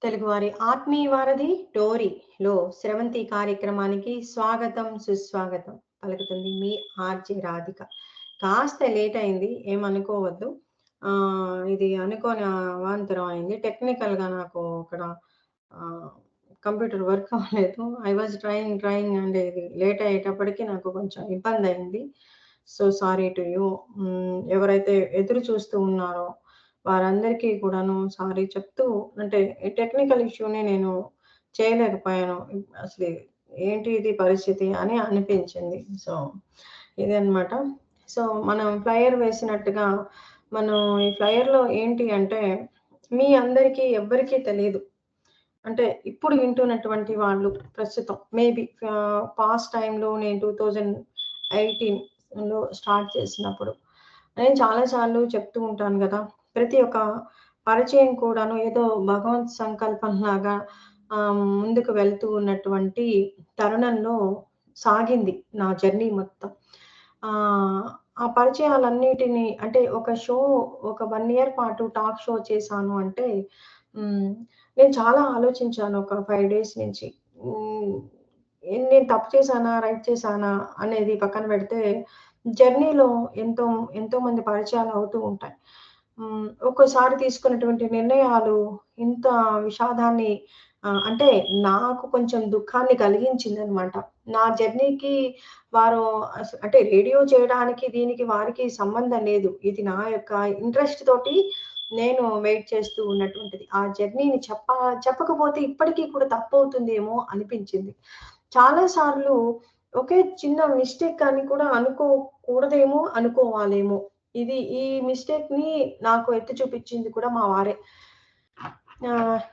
తెలుగువారి ఆత్మీయ వారధి టోరీలో స్రవంతి కార్యక్రమానికి స్వాగతం సుస్వాగతం పలుకుతుంది మీ ఆర్జే రాధిక. కాస్త లేట్ అయింది, ఏమనుకోవద్దు. ఇది అనుకోని అవాంతరం అయింది. టెక్నికల్‌గా నాకు ఇక్కడ కంప్యూటర్ వర్క్ అవ్వలేదు. ఐ వాజ్ ట్రైయింగ్ అండ్ ఇది లేట్ అయ్యేటప్పటికి నాకు కొంచెం ఇబ్బందయింది. So sorry to you. ఎవరైతే ఎదురు చూస్తూ ఉన్నారో వారందరికీ కూడాను సారీ చెప్తూ, అంటే ఈ టెక్నికల్ ఇష్యూని నేను చేయలేకపోయాను. అసలు ఏంటి ఇది పరిస్థితి అని అనిపించింది. సో ఇదనమాట. సో మనం ఫ్లైయర్ వేసినట్టుగా మనం ఈ ఫ్లైయర్‌లో ఏంటి అంటే మీ అందరికీ ఎవ్వరికీ తెలీదు. అంటే ఇప్పుడు వింటున్నటువంటి వాళ్ళు ప్రస్తుతం మేబీ పాస్ట్ టైమ్‌లో నేను 2018లో స్టార్ట్ చేసినప్పుడు నేను చాలా సార్లు చెప్తూ ఉంటాను గదా! ప్రతి ఒక్క పరిచయం కూడాను ఏదో భగవత్ సంకల్పంలాగా ముందుకు వెళ్తూ ఉన్నటువంటి తరుణంలో సాగింది నా జర్నీ మొత్తం. ఆ పరిచయాలన్నిటిని అంటే ఒక 1 ఇయర్ పాటు టాక్ షో చేశాను అంటే హ్మ్. నేను చాలా ఆలోచించాను ఒక 5 డేస్ నుంచి. హ్మ్. నేను తప్పు చేశానా? రైట్ చేశానా? అనేది పక్కన పెడితే జర్నీలో ఎంతో ఎంతో మంది పరిచయాలు అవుతూ ఉంటాయి. ఒక్కోసారి తీసుకున్నటువంటి నిర్ణయాలు ఇంత విషాదాన్ని అంటే నాకు కొంచెం దుఃఖాన్ని కలిగించిందనమాట. నా జర్నీకి వారు అంటే రేడియో చేయడానికి దీనికి వారికి సంబంధం లేదు. ఇది నా యొక్క ఇంట్రెస్ట్ తోటి నేను వెయిట్ చేస్తూ ఉన్నటువంటిది. ఆ జర్నీని చెప్పకపోతే ఇప్పటికి కూడా తప్పవుతుందేమో అనిపించింది. చాలా సార్లు ఒకే చిన్న మిస్టేక్ అని కూడా అనుకోకూడదేమో, అనుకోవాలేమో. ఈ మిస్టేక్‌ని నాకు ఎత్తి చూపించింది కూడా మా వారే.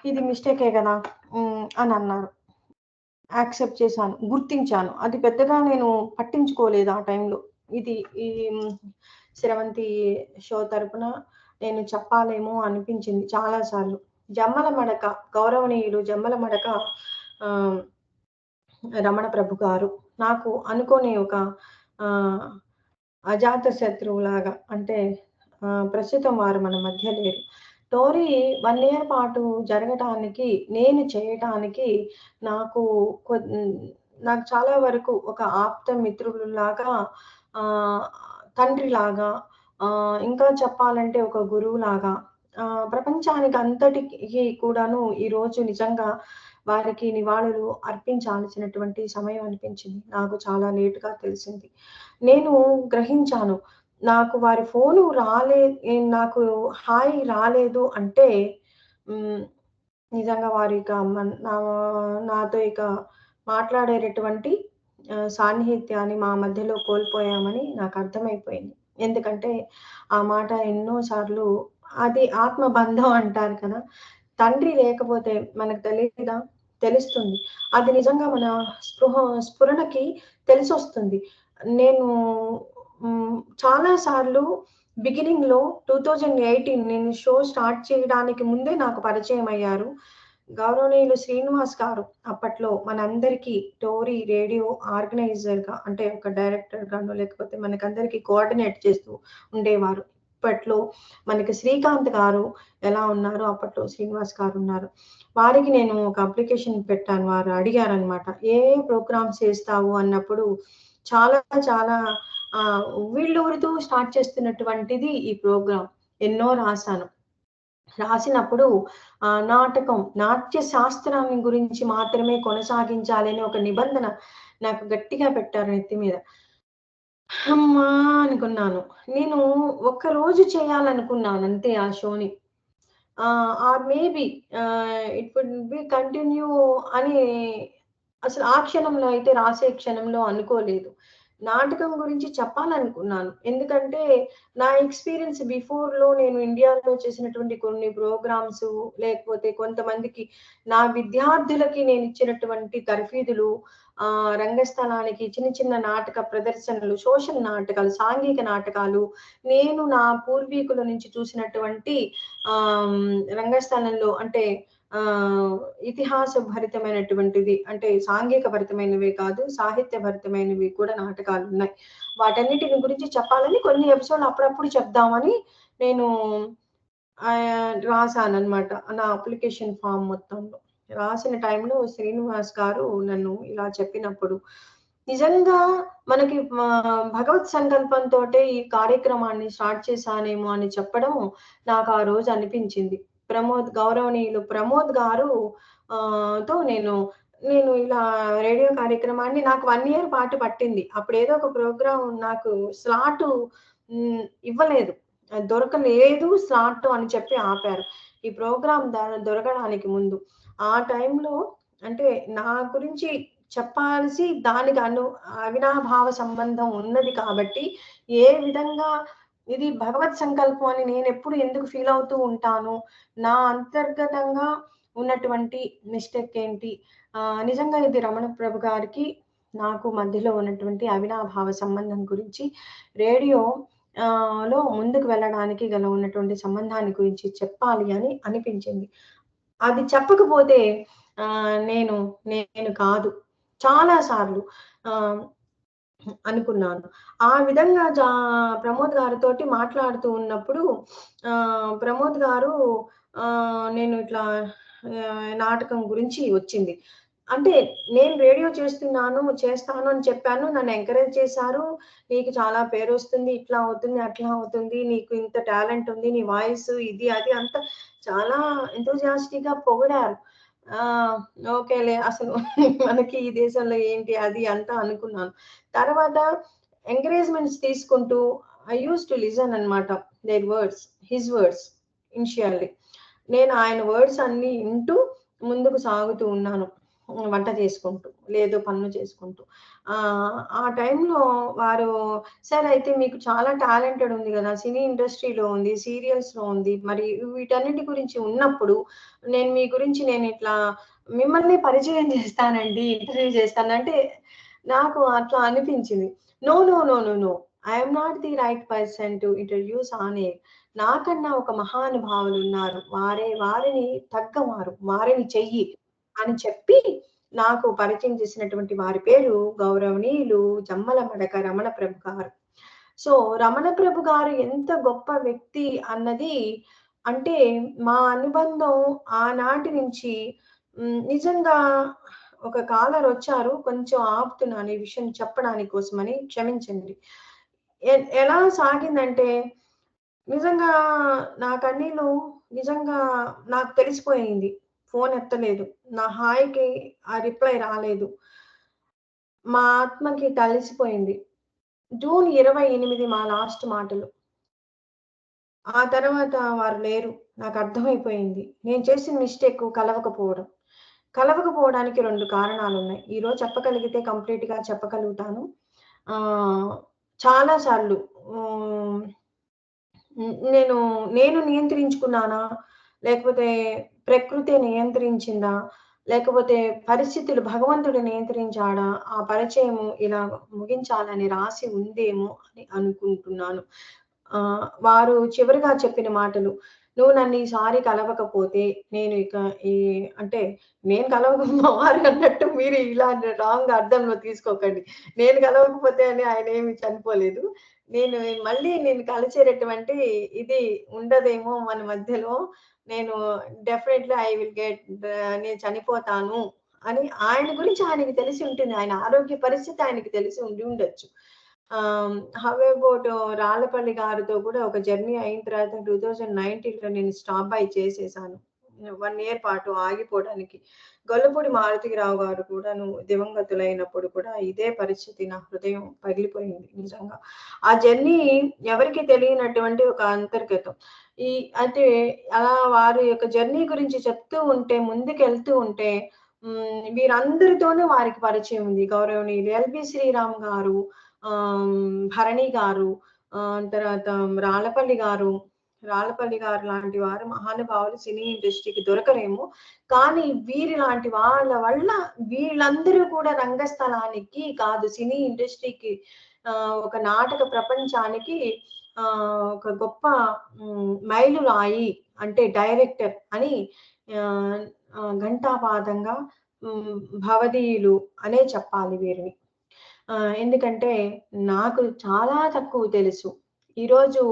ఇది మిస్టేకే గదా! అనన్నారు. యాక్సెప్ట్ చేశాను. గుర్తించాను. అది పెద్దగా నేను పట్టించుకోలేదు ఆ టైంలో. ఇది ఈ స్రవంతి షో తరపున నేను చెప్పాలేమో అనిపించింది చాలా సార్లు. జమ్మల మడక గౌరవనీయులు జమ్మల మడక ఆహ్, రమణ ప్రభు గారు నాకు అనుకోని ఒక ఆహ్, అజాత శత్రువులాగా అంటే ప్రస్తుతం వారు మన మధ్య లేరు. టోరీ 1 ఇయర్ పాటు జరగటానికి, నేను చేయటానికి నాకు కొన్ నాకు చాలా వరకు ఒక ఆప్త మిత్రుడులాగా, ఆహ్, తండ్రిలాగా, ఇంకా చెప్పాలంటే ఒక గురువులాగా, ప్రపంచానికి అంతటికి కూడాను ఈరోజు నిజంగా వారికి నివాళులు అర్పించాల్సినటువంటి సమయం అనిపించింది. నాకు చాలా లేట్‌గా తెలిసింది. నేను గ్రహించాను. నాకు వారి ఫోను నాకు హాయ్ రాలేదు అంటే హ్మ్. నిజంగా వారు ఇక నాతో ఇక మాట్లాడేటటువంటి సాన్నిహిత్యాన్ని మా మధ్యలో కోల్పోయామని నాకర్థమైపోయింది. ఎందుకంటే, ఆ మాట ఎన్నో సార్లు అది ఆత్మబంధం అంటారు కదా! తండ్రి లేకపోతే మనకు తెలీదా? తెలుస్తుంది. అది నిజంగా మన స్ఫురణకి తెలిసొస్తుంది. నేను చాలా సార్లు బిగినింగ్‌లో 2018 నేను షో స్టార్ట్ చేయడానికి ముందే నాకు పరిచయమయ్యారు. గౌరవనీయులు శ్రీనివాస్ గారు అప్పట్లో మనందరికీ టోరీ రేడియో ఆర్గనైజర్‌గా అంటే ఒక డైరెక్టర్‌గానో లేకపోతే మనకందరికి కోఆర్డినేట్ చేస్తూ ఉండేవారు. ఇప్పట్లో మనకి శ్రీకాంత్ గారు ఎలా ఉన్నారో అప్పట్లో శ్రీనివాస్ గారున్నారు. వారికి నేను ఒక అప్లికేషన్ పెట్టాను. వారు అడిగారనమాట. ఏ ప్రోగ్రామ్స్ చేస్తావు అన్నప్పుడు చాలా చాలా ఉవ్విళ్ళూరుతూ స్టార్ట్ చేస్తున్నటువంటిది ఈ ప్రోగ్రామ్. ఎన్నో రాసాను. రాసినప్పుడు నాట్య శాస్త్రాన్ని గురించి మాత్రమే కొనసాగించాలి అని ఒక నిబంధన నాకు గట్టిగా పెట్టారు నెత్తి మీద. హమ్మా! అనుకున్నాను. నేను ఒక్కరోజు చేయాలనుకున్నాను అంతే ఆ షోని. Or maybe it would be continue అని అసలు ఆ క్షణంలో అయితే రాసే క్షణంలో అనుకోలేదు. నాటకం గురించి చెప్పాలనుకున్నాను. ఎందుకంటే నా ఎక్స్‌పీరియన్స్ బిఫోర్‌లో నేను ఇండియాలో చేసినటువంటి కొన్ని ప్రోగ్రామ్సు, లేకపోతే కొంతమందికి నా విద్యార్థులకి నేనిచ్చినటువంటి తర్ఫీదులు, రంగస్థలానికి చిన్న చిన్న నాటక ప్రదర్శనలు, సోషల్ నాటకాలు, సాంఘిక నాటకాలు, నేను నా పూర్వీకుల నుంచి చూసినటువంటి రంగస్థలంలో అంటే ఇతిహాస భరితమైనటువంటిది అంటే సాంఘిక భరితమైనవే కాదు, సాహిత్య భరితమైనవి కూడా నాటకాలున్నాయి. వాటన్నిటిని గురించి చెప్పాలని కొన్ని ఎపిసోడ్‌లు అప్పుడప్పుడు చెప్దామని నేను రాసాననమాట. నా అప్లికేషన్ ఫార్మ్ మొత్తంలో. రాసిన టైంలో శ్రీనివాస్ గారు నన్ను ఇలా చెప్పినప్పుడు, నిజంగా మనకి భగవత్ సంకల్పంతోటే ఈ కార్యక్రమాన్ని స్టార్ట్ చేశానేమో అని చెప్పడం నాకు ఆ రోజు అనిపించింది. గౌరవనీయులు ప్రమోద్ గారు తో నేను ఇలా రేడియో కార్యక్రమాన్ని నాకు 1 ఇయర్ పాటు పట్టింది. అప్పుడేదో ఒక ప్రోగ్రామ్ నాకు స్లాటు ఇవ్వలేదు. దొరకలేదు స్లాట్ అని చెప్పి ఆపారు. ఈ ప్రోగ్రామ్ దొరకడానికి ముందు. ఆ టైంలో అంటే నా గురించి చెప్పాల్సి దానికి అవినాభావ సంబంధం ఉన్నది కాబట్టి, ఏ విధంగా ఇది భగవత్ సంకల్పం అని నేనెప్పుడు ఎందుకు ఫీల్ అవుతూ ఉంటాను. నా అంతర్గతంగా ఉన్నటువంటి మిస్టేక్ ఏంటి? నిజంగా ఇది రమణ ప్రభు గారికి నాకు మధ్యలో ఉన్నటువంటి అవినాభావ సంబంధం గురించి రేడియో లో ముందుకు వెళ్ళడానికి గల ఉన్నటువంటి సంబంధాన్ని గురించి చెప్పాలి అని అనిపించింది. అది చెప్పకపోతే నేను నేను కాదు. చాలా సార్లు ఆహ్, అనుకున్నాను. ఆ విధంగా ప్రమోద్ గారితోటి మాట్లాడుతూ ఉన్నప్పుడు ప్రమోద్ గారు నేను ఇట్లా నాటకం గురించి వచ్చింది. అంటే నేను రేడియో చేస్తాను అని చెప్పాను. నన్ను ఎంకరేజ్ చేశారు. "నీకు చాలా పేరొస్తుంది. ఇట్లా అవుతుంది, అట్లా అవుతుంది. నీకు ఇంత టాలెంట్ ఉంది. నీ వాయిస్ ఇది, అది" అంతా చాలా ఎంతూసియాస్టిక్‌గా పొగిడారు. ఆహ్, ఓకేలే అసలు మనకి ఈ దేశంలో ఏంటి అది అంతా అనుకున్నాను. తర్వాత ఎంకరేజ్‌మెంట్స్ తీసుకుంటూ ఐ యూజ్డ్ టు లిజన్ అన్నమాట. Their words, his words initially. నేను ఆయన వర్డ్స్ అన్నీ ఇంటూ ముందుకు సాగుతూ ఉన్నాను. వంట చేసుకుంటూ, లేదు పనులు చేసుకుంటూ. ఆ టైంలో వారు "సార్ అయితే మీకు చాలా టాలెంటెడ్ ఉంది గదా! సినీ ఇండస్ట్రీలో ఉంది, సీరియల్స్‌లో ఉంది. మరి వీటన్నిటి గురించి ఉన్నప్పుడు మీ గురించి నేనిట్లా మిమ్మల్ని పరిచయం చేస్తానండి. ఇంటర్వ్యూ చేస్తాను" అంటే నాకు అట్లా అనిపించింది. No, no, no, no, no. I am not the right person to introduce on air. నాకన్నా ఒక మహానుభావులున్నారు. వారిని తగ్గవారు. వారిని చెయ్యి అని చెప్పి నాకు పరిచయం చేసినటువంటి వారి పేరు గౌరవనీయులు జమ్మల మడక రమణ ప్రభు గారు. సో, రమణ ప్రభు గారు ఎంత గొప్ప వ్యక్తి అన్నది అంటే మా అనుబంధం ఆనాటి నుంచి నిజంగా ఒక కాలరొచ్చారు. కొంచెం ఆపుతున్నాను ఈ విషయం చెప్పడానికి కోసమని క్షమించండి. ఎలా సాగిందంటే నిజంగా నా కన్నీళ్ళు నిజంగా నాకు తెలిసిపోయింది. ఫోన్ ఎత్తలేదు. నా హాయ్‌కి ఆ రిప్లై రాలేదు. మా ఆత్మకి కలిసిపోయింది. జూన్ 28 మా లాస్ట్ మాటలు. ఆ తర్వాత వారు లేరు. నాకర్థమైపోయింది. నేను చేసిన మిస్టేకు కలవకపోవడం. కలవకపోవడానికి 2 కారణాలున్నాయి. ఈరోజు చెప్పగలిగితే కంప్లీట్‌గా చెప్పగలుగుతాను. ఆహ్, చాలా సార్లు హ్మ్. నేను నియంత్రించుకున్నానా? లేకపోతే ప్రకృతే నియంత్రించిందా? లేకపోతే పరిస్థితులు భగవంతుడు నియంత్రించాడా? ఆ పరిచయము ఇలా ముగించాలని రాసి ఉందేమో అని అనుకుంటున్నాను. వారు చివరగా చెప్పిన మాటలు, "నువ్వు నన్ను ఈసారి కలవకపోతే నేను ఇక ఈ" అంటే నేను కలవక మా వారు అన్నట్టు మీరు ఇలా రాంగ్ అర్థంలో తీసుకోకండి. నేను కలవకపోతే అని ఆయనేమి చనిపోలేదు. నేను నేను కలిసేటటువంటి ఇది ఉండదేమో మన మధ్యలో. నేను డెఫినైట్‌లీ ఐ విల్ గెట్ నేను చనిపోతాను అని ఆయన గురించి ఆయనకి తెలిసి ఉంటుంది. ఆయన ఆరోగ్య పరిస్థితి ఆయనకి తెలిసి ఉండి ఉండొచ్చు. హౌ అబౌట్ రాళ్ళపల్లి గారితో కూడా ఒక జర్నీ అయిన తర్వాత 2019లో నేను స్టాప్ బై చేసేసాను. 1 ఇయర్ పాటు ఆగిపోవడానికి. గొల్లపూడి మారుతిరావు గారు కూడాను దివంగతులైనప్పుడు కూడా ఇదే పరిస్థితి నా హృదయం పగిలిపోయింది నిజంగా. ఆ జర్నీ ఎవరికీ తెలియనటువంటి ఒక అంతర్గతం. ఈ అంటే అలా వారి యొక్క జర్నీ గురించి చెప్తూ ఉంటే, ముందుకెళ్తూ ఉంటే వీరందరితోనూ వారికి పరిచయం ఉంది. గౌరవనీయులు ఎల్‌బి శ్రీరామ్ గారు, భరణి గారు, తర్వాత రాళ్ళపల్లి గారు లాంటి వారు మహానుభావులు సినీ ఇండస్ట్రీకి దొరకరేమో. కానీ వీరి లాంటి వాళ్ళ వల్ల వీళ్ళందరూ కూడా రంగస్థలానికి కాదు సినీ ఇండస్ట్రీకి ఒక నాటక ప్రపంచానికి ఒక గొప్ప మైలురాయి అంటే డైరెక్టర్ అని ఆహ్, ఘంటాపాదంగా హ్మ్, భవదీయులు అనే చెప్పాలి వీరిని. ఎందుకంటే నాకు చాలా తక్కువ తెలుసు. ఈరోజు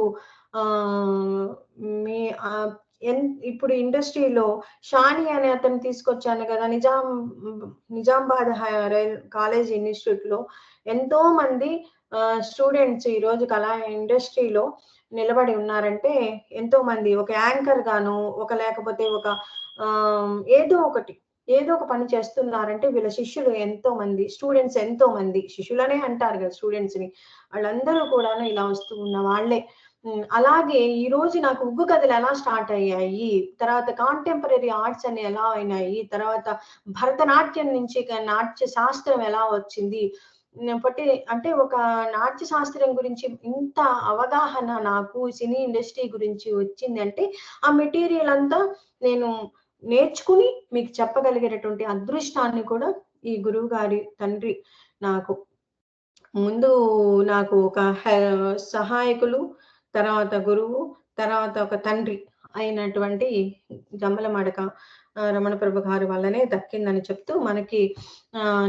ఆహ్, మీ ఆహ్, ఇప్పుడు ఇండస్ట్రీలో 'షాని' అనే అతన్ని తీసుకొచ్చాను గదా! నిజామాబాద్ రైల్ కాలేజ్ ఇన్‌స్టిట్యూట్‌లో ఎంతోమంది స్టూడెంట్స్ ఈరోజు కళా ఇండస్ట్రీలో నిలబడి ఉన్నారంటే, ఎంతోమంది ఒక యాంకర్ గాను, లేకపోతే ఒక ఏదో ఒకటి, ఏదో ఒక పని చేస్తున్నారంటే వీళ్ళ శిష్యులు ఎంతోమంది, స్టూడెంట్స్ ఎంతోమంది, శిష్యులనే అంటారు గదా! స్టూడెంట్స్‌ని. వాళ్ళందరూ కూడాను ఇలా వస్తూ ఉన్న వాళ్ళే. అలాగే ఈరోజు నాకు ఉగ్గు కథలు ఎలా స్టార్ట్ అయ్యాయి, తర్వాత కాంటెంపరరీ ఆర్ట్స్ అని ఎలా అయినాయి, తర్వాత భరతనాట్యం నుంచి నాట్య శాస్త్రం ఎలా వచ్చింది. పట్టి అంటే ఒక నాట్య శాస్త్రం గురించి ఇంత అవగాహన నాకు సినీ ఇండస్ట్రీ గురించి వచ్చిందంటే, ఆ మెటీరియల్ అంతా నేను నేర్చుకుని మీకు చెప్పగలిగేటటువంటి అదృష్టాన్ని కూడా ఈ గురువుగారి తండ్రి నాకు ముందు నాకు ఒక సహాయకులు, తర్వాత గురువు, తర్వాత ఒక తండ్రి అయినటువంటి జమ్మలమడక రమణ ప్రభు గారి వల్లనే దక్కిందని చెప్తూ మనకి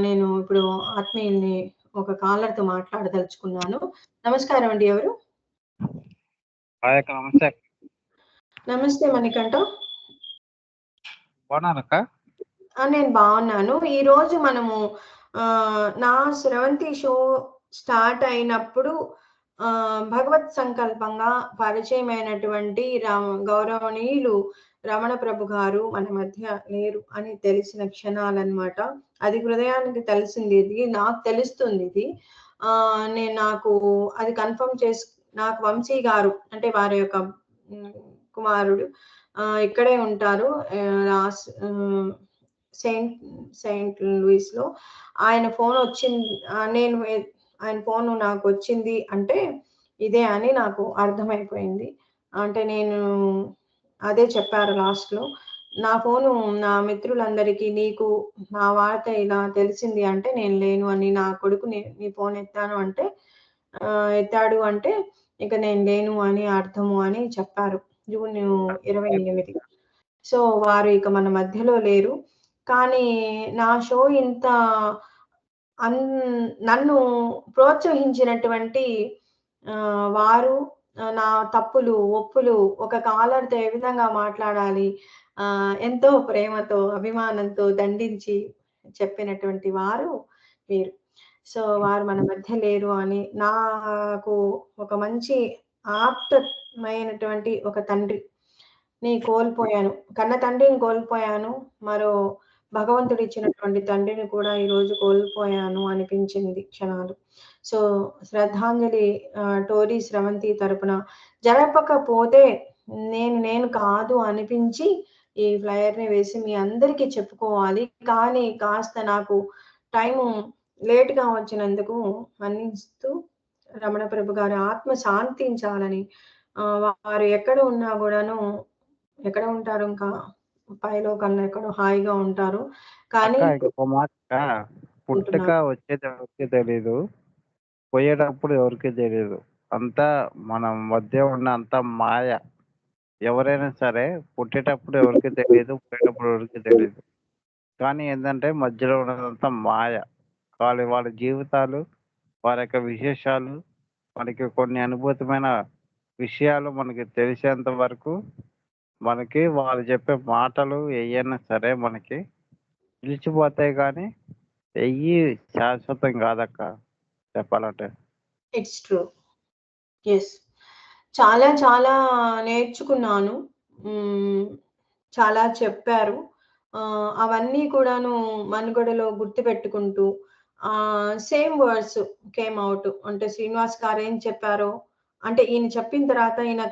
నేను ఇప్పుడు ఆత్మీయుల్ని ఒక కాలర్‌తో మాట్లాడదలుచుకున్నాను. నమస్కారం అండి. ఎవరు? హాయ్ అక్క, నమస్తే అక్క. నమస్తే మణికంఠ. బాగున్నారక్క? నేను బావున్నాను. ఈరోజు మనము నా స్రవంతి షో స్టార్ట్ అయినప్పుడు భగవత్ సంకల్పంగా పరిచయమైనటువంటి గౌరవనీయులు రమణ ప్రభు గారు మన మధ్య లేరు అని తెలిసిన క్షణాలన్నమాట. అది హృదయానికి తెలిసిందిది. నాకు తెలుస్తుందిది. నాకు అది కన్ఫర్మ్ నాకు వంశీ గారు అంటే వారి యొక్క కుమారుడు ఇక్కడే ఉంటారు. సెయింట్ సెయింట్ లూయిస్‌లో. ఆయన ఫోనొచ్చింది. ఆయన ఫోను నాకొచ్చింది అంటే, ఇదే అని నాకు అర్థమైపోయింది. అంటే నేను అదే చెప్పారు లాస్ట్‌లో. నా ఫోను నా మిత్రులందరికీ నీకు నా వార్త ఇలా తెలిసింది అంటే, నేను లేను అని నా కొడుకు నీ ఫోన్ ఎత్తాను అంటే ఎత్తాడు అంటే, ఇక నేను లేను అని అర్థము అని చెప్పారు. జూన్ 28. సో, వారు ఇక మన మధ్యలో లేరు. కానీ నా షో ఇంత అన్ నన్ను ప్రోత్సహించినటువంటి వారు నా తప్పులు, ఒప్పులు ఒక కాలర్‌తో ఏ విధంగా మాట్లాడాలి, ఎంతో ప్రేమతో, అభిమానంతో దండించి చెప్పినటువంటి వారు వీరు. సో, వారు మన మధ్య లేరు అని నాకు ఒక మంచి ఆప్తమైనటువంటి ఒక తండ్రిని కోల్పోయాను. కన్న తండ్రిని కోల్పోయాను. మరో భగవంతుడిచ్చినటువంటి తండ్రిని కూడా ఈరోజు కోల్పోయాను అనిపించింది క్షణాలు. సో, శ్రద్ధాంజలి టోరీ స్రవంతి తరపున జరపకపోతే నేను కాదు అనిపించి ఈ ఫ్లయర్‌ని వేసి మీ అందరికీ చెప్పుకోవాలి. కానీ కాస్త నాకు టైము లేట్‌గా వచ్చినందుకు మన్నిస్తూ రమణ ప్రభు గారి ఆత్మ శాంతించాలని వారు ఎక్కడ ఉన్నా గూడాను ఎక్కడ ఉంటారు ఇంకా పైలోకంలో ఎక్కడో హాయిగా ఉంటారు. కానీ అక్క ఇంకో మాట అక్క, పుట్టుక ఉంటున్నారు. వచ్చేది ఎవరికి తెలీదు, పోయేటప్పుడు ఎవరికి తెలీదు. అంతా మన మధ్య ఉన్న అంతా మాయ. ఎవరైనా సరే పుట్టేటప్పుడు ఎవరికి తెలియదు, పోయేటప్పుడు ఎవరికి తెలియదు. కానీ ఏంటంటే మధ్యలో ఉన్నదంతా మాయ. వాళ్ళ జీవితాలు, వారి యొక్క విశేషాలు, మనకి కొన్ని అనుభూతమైన విషయాలు మనకి తెలిసేంత వరకు మనకి వాళ్ళు చెప్పే మాటలు ఏయైనా సరే మనకి నిలిచిపోతాయి కానీ ఎయ్యి శాశ్వతం కాదక్క చెప్పాలంటే. It's true. యెస్. చాలా చాలా నేర్చుకున్నాను. హ్మ్. చాలా చెప్పారు. అవన్నీ కూడాను మనుగడలో గుర్తుపెట్టుకుంటూ సేమ్ వర్డ్స్ కేమ్ ఔట్. అంటే శ్రీనివాస్ గారు ఏం చెప్పారో అంటే ఈయన చెప్పిన తర్వాత ఈయన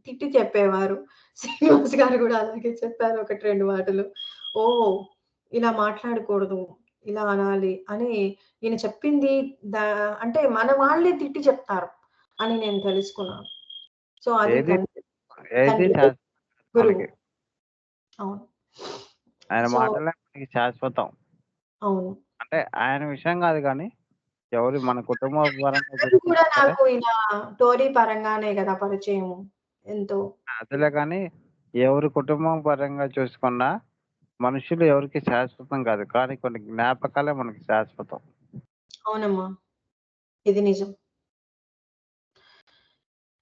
తిట్టి చెప్పేవారు. శ్రీనివాస్ గారు గూడా అలాగే చెప్పారు 1, 2 మాటలు. ఓహ్! ఇలా మాట్లాడకూడదు. ఇలా అనాలి అని ఈయన చెప్పింది దా అంటే మన వాళ్ళే తిట్టి చెప్తారు అని నేను తెలుసుకున్నాను. సో, అది ఏది ఏది తండ్రి, శాశ్వతం గురువు. మనకి. అవును. ఆయన సో, మాటలే మనకి శాశ్వతం. అవును. అంటే ఆయన విషయం కాదు కానీ ఎవరు మన కుటుంబ పరంగా అందరూ చూసుకున్నా కూడా సరే నాకు ఇలా టోరీ పరంగానే గదా పరిచయము. ఎంతో. అదిలే కానీ ఎవరి కుటుంబం పరంగా చూసుకున్నా మనుషులు ఎవరికి శాశ్వతం కాదు. కానీ కొన్ని జ్ఞాపకాలే మనకి శాశ్వతం. అవునమ్మా. ఇది నిజం.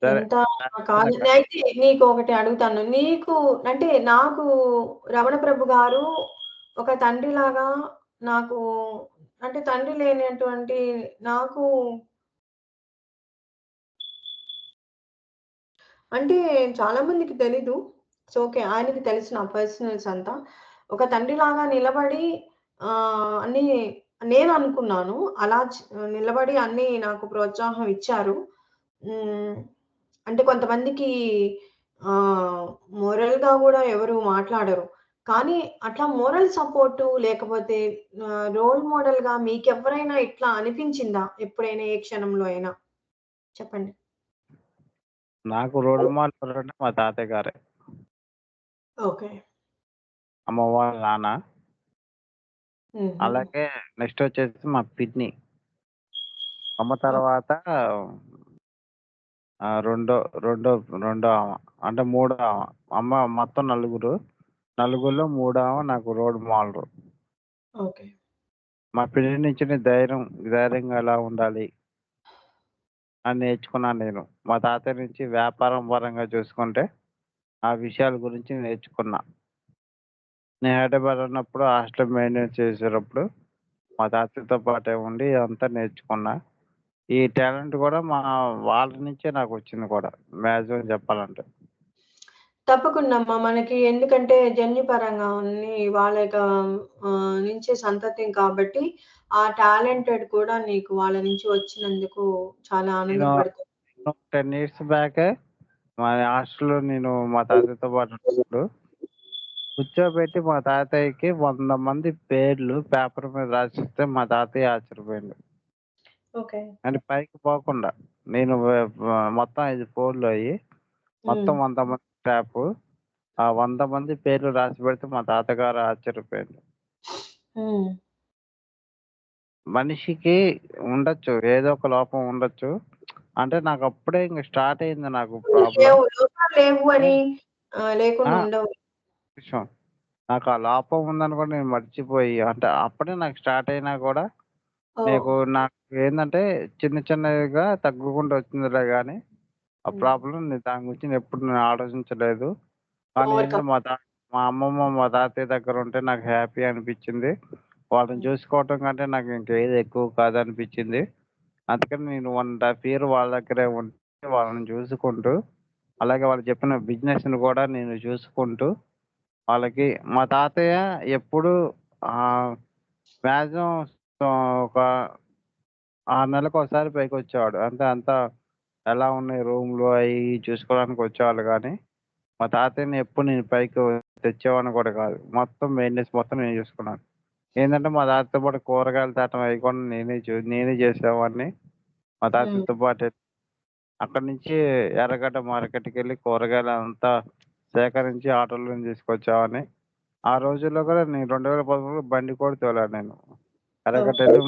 సరే. ఎంత కాదు. అయితే నీకొకటి అడుగుతాను. నీకు అంటే నాకు రమణ ప్రభు గారు ఒక తండ్రిలాగా నాకు అంటే తండ్రి లేనటువంటి నాకు అంటే చాలా మందికి తెలీదు. It's okay. ఆయనకి తెలుసు నా పర్సనల్స్ అంతా. ఒక తండ్రిలాగా నిలబడి అన్నీ నేననుకున్నాను. అలా నిలబడి అన్నీ నాకు ప్రోత్సాహం ఇచ్చారు. హ్మ్. అంటే కొంతమందికి మోరల్‌గా గూడా ఎవరు మాట్లాడరు. కానీ అట్లా మోరల్ సపోర్టు లేకపోతే రోల్ మోడల్‌గా మీకెవ్వరైనా ఇట్లా అనిపించిందా? ఎప్పుడైనా ఏ క్షణంలో అయినా? చెప్పండి. నాకు రోల్ మోడల్ ఎవరంటే మా తాతయ్య గారే. ఓకే. అమ్మ వాళ్ళ నాన్న. హుహు. అలాగే నెక్స్ట్ వచ్చేసి మా పిన్ని. అమ్మ ఓహ్! తర్వాత రెండో రెండో రెండో ఆమ. అంటే మూడో ఆమ. అమ్మ మొత్తం నలుగురు. నలుగురిలో మూడో ఆమ నాకు రోల్ మోడల్. ఓకే. మా పిన్ని నుంచి నేను ధైర్యంగా ఎలా ఉండాలి అని నేర్చుకున్నాను నేను. మా తాతయ్య నుంచి వ్యాపారం పరంగా చూసుకుంటే, ఆ విషయాల గురించి నేర్చుకున్నా. నేను హైదరాబాద్ ఉన్నప్పుడు హాస్టల్ మెయింటెనెన్స్ చేసేటప్పుడు మా తాతయ్యతో పాటే ఉండి ఇదంతా నేర్చుకున్నా. ఈ టాలెంట్ కూడా వాళ్ళ నుంచే నాకొచ్చింది కూడా మాక్సిమం చెప్పాలంటే. తప్పకుండా అమ్మా. మనకి ఎందుకంటే జన్యుపరంగా అన్ని వాళ్ళ యొక్క నుంచే సంతతి కాబట్టి, ఆ టాలెంటెడ్ కూడా నీకు వాళ్ళ నుంచి వచ్చినందుకు చాలా నేను ఆనందపడుతూ 10 ఇయర్స్ బ్యాకే మా హాస్టల్‌లో నేను మా తాతయ్యతో పాటు ఉన్నప్పుడు కూర్చోబెట్టి మా తాతయ్యకి 100 మంది పేర్లు పేపర్ మీద రాసిస్తే మా తాతయ్య ఆశ్చర్యపోయిండు. ఓకే. అంటే పైకి పోకుండా. నేను మొత్తం 5 ఫ్లోర్‌లయి హ్మ్. మొత్తం 100 మంది స్టాఫు. ఆ 100 మంది పేర్లు రాసిపెడితే మా తాతగారు ఆశ్చర్యపోయిండు. హ్మ్. మనిషికి ఉండొచ్చు. ఏదో ఒక లోపం ఉండొచ్చు. అంటే నాకప్పుడే ఇంక స్టార్ట్ అయింది నాకు ప్రాబ్లమ్. లోపాలు లేవు అని లేకుండా ఆ! ఉండవు. విషయం. నాకు ఆ లోపం ఉందని కూడా నేను మర్చిపోయి అంటే అప్పుడే నాకు స్టార్ట్ అయినా కూడా ఓహ్! నాకు ఏందంటే చిన్న చిన్నగా తగ్గుకుంటూ వచ్చిందిలే గానీ, ఆ హ్మ్. ప్రాబ్లమ్ దాని గురించి ఎప్పుడు నేను ఆలోచించలేదు. కానీ ఏంటంటే ఓవర్‌కమ్. మా అమ్మమ్మ, మా తాతయ్య దగ్గరుంటే నాకు హ్యాపీ అనిపిచ్చింది. వాళ్ళని హ్మ్. చూసుకోవటం కంటే నాకు ఇంకేది ఎక్కువ కాదనిపిచ్చింది. అందుకని నేను 1½ ఇయర్ వాళ్ళ దగ్గరే ఉండి వాళ్ళని చూసుకుంటూ, అలాగే వాళ్ళు చెప్పిన బిజినెస్‌ని కూడా నేను చూసుకుంటూ, వాళ్ళకి మా తాతయ్య ఎప్పుడూ ఆహ్, మాక్సిమం ఒక 6 నెలలకోసారి పైకొచ్చేవాడు. అంటే అంతా ఎలా ఉన్నాయి రూమ్‌లు అయి ఇయి చూసుకోవడానికి వచ్చేవాళ్ళు గానీ, మా తాతయ్యని ఎప్పుడు నేను పైకి తెచ్చేవాడిని కూడా కాదు. మొత్తం మెయింటెనెన్స్ మొత్తం నేను చూసుకున్నాను. ఏందంటే మా తాతయ్యతో పాటు కూరగాయలు తేవటం అయి కూడా నేనే చేసేవాడిని. మా హ్మ్. తాతయ్యతో పాటే అక్కడి నుంచి ఎర్రగడ్డ మార్కెట్‌కెళ్ళి కూరగాయలంతా సేకరించి ఆటోలోనే తీసుకొచ్చేవాడిని. ఆ రోజుల్లో కూడా నేను 2013లో బండి కూడా తోలాను నేను. ఓకే. ఎర్రగడ్డెళ్ళి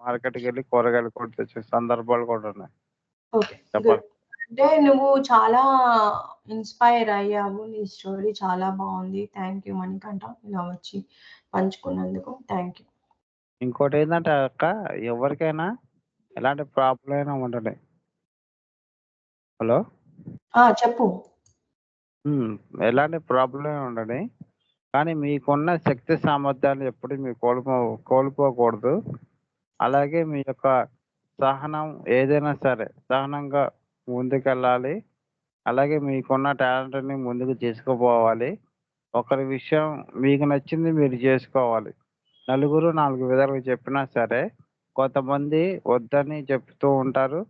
మార్కెట్‌కెళ్ళి కూరగాయలు కూడా తెచ్చిన సందర్భాలు కూడా ఉన్నాయి ఓకే. గుడ్. చెప్పాలి. అంటే నువ్వు చాలా ఇన్‌స్పైర్ అయ్యావు. నీ స్టోరీ చాలా బావుంది. Thank you Manikanta. ఇలా వచ్చి పంచుకున్నందుకు. Thank you. ఇంకోటేందంటే అక్క ఎవరికైనా ఎలాంటి ప్రాబ్లమ్ అయినా ఉండని. హలో! చెప్పు. హ్మ్. ఎలాంటి ప్రాబ్లమ్ ఉండని. కానీ మీకున్న శక్తి సామర్థ్యాలు ఎప్పుడు మీరు కోల్పోకూడదు. అలాగే మీ యొక్క సహనం ఏదైనా సరే సహనంగా ముందుకెళ్ళాలి. అలాగే మీకున్న టాలెంట్‌ని ముందుకు తీసుకుపోవాలి. ఒకరి విషయం మీకు నచ్చింది మీరు జేసుకోవాలి. నలుగురు 4 విధాలుగా చెప్పినా సరే, కొంతమంది వద్దని చెప్తూ ఉంటారు.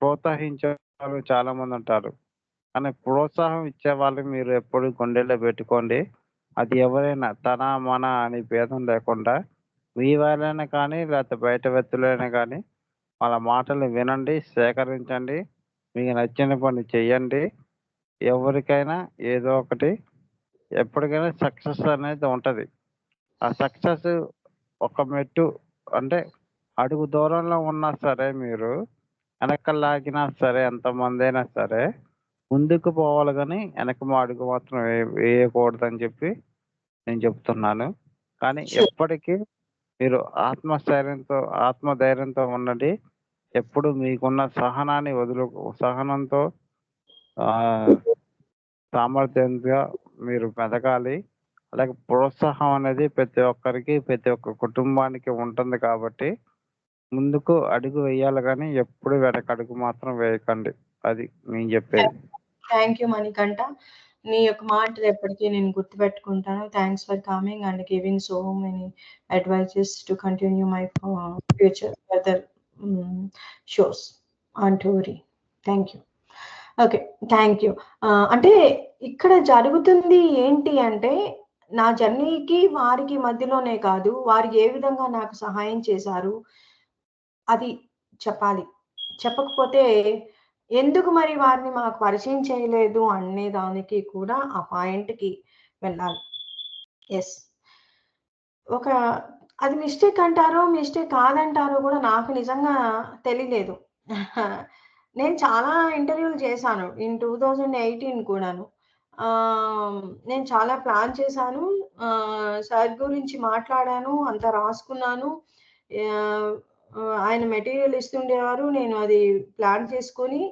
ప్రోత్సహించే వాళ్ళు చాలామందుంటారు. కానీ ప్రోత్సాహం ఇచ్చేవాళ్ళని మీరు ఎప్పుడు గుండెల్లో పెట్టుకోండి. అది ఎవరైనా తన, మన అని భేదం లేకుండా మీ వాళ్ళైనా కానీ, లేకపోతే బయట వ్యక్తులైనా కానీ వాళ్ళ మాటలు వినండి, సేకరించండి. మీకు నచ్చిన పని చెయ్యండి. ఎవరికైనా ఏదో ఒకటి ఎప్పటికైనా సక్సెస్ అనేది ఉంటది. ఆ సక్సెస్ ఒక మెట్టు అంటే అడుగు దూరంలో ఉన్నా సరే మీరు వెనక్కి లాగినా సరే ఎంతమందైనా సరే ముందుకు పోవాలి గానీ వెనక అడుగు మాత్రం వేయకూడదని చెప్పి నేను చెప్తున్నాను. కానీ షూర్. ఎప్పటికీ మీరు ఆత్మస్థైర్యంతో ఆత్మధైర్యంతో ఉండండి. ఎప్పుడు మీకున్న సహనాన్ని సహనంతో సామర్థ్యంగా మీరు మెదగాలి. అలాగే ప్రోత్సాహం అనేది ప్రతి ఒక్కరికి, ప్రతి ఒక్క కుటుంబానికి ఉంటుంది కాబట్టి, ముందుకు అడుగు వేయాలి గానీ, ఎప్పుడు వెనకడుగు మాత్రం వేయకండి. అది నేను జెప్పేది. Thank you Manikanta. నీ యొక్క మాటలు ఎప్పటికీ నేను గుర్తుపెట్టుకుంటాను. Thanks for coming and giving so many advices to continue my future further shows on TORi. Thank you. Okay. Thank you. అంటే ఇక్కడ జరుగుతుంది ఏంటి అంటే, నా జర్నీకి, వారికి మధ్యలోనే కాదు, వారు ఏ విధంగా నాకు సహాయం చేశారు, అది చెప్పాలి. చెప్పకపోతే ఎందుకు మరి వారిని మాకు పరిచయం చేయలేదు అనే దానికి కూడా ఆ పాయింట్‌కి వెళ్ళాలి. యెస్. ఒక అది మిస్టేక్ అంటారో, మిస్టేక్ కాదంటారో గూడా నాకు నిజంగా తెలియలేదు. నేను చాలా ఇంటర్వ్యూలు చేశాను. ఇన్ 2018 కూడాను. నేను చాలా ప్లాన్ చేశాను. సార్ గురించి మాట్లాడాను. అంతా రాసుకున్నాను. ఆహ్, ఆయన మెటీరియల్ ఇస్తుండేవారు. నేను అది ప్లాన్ చేసుకొని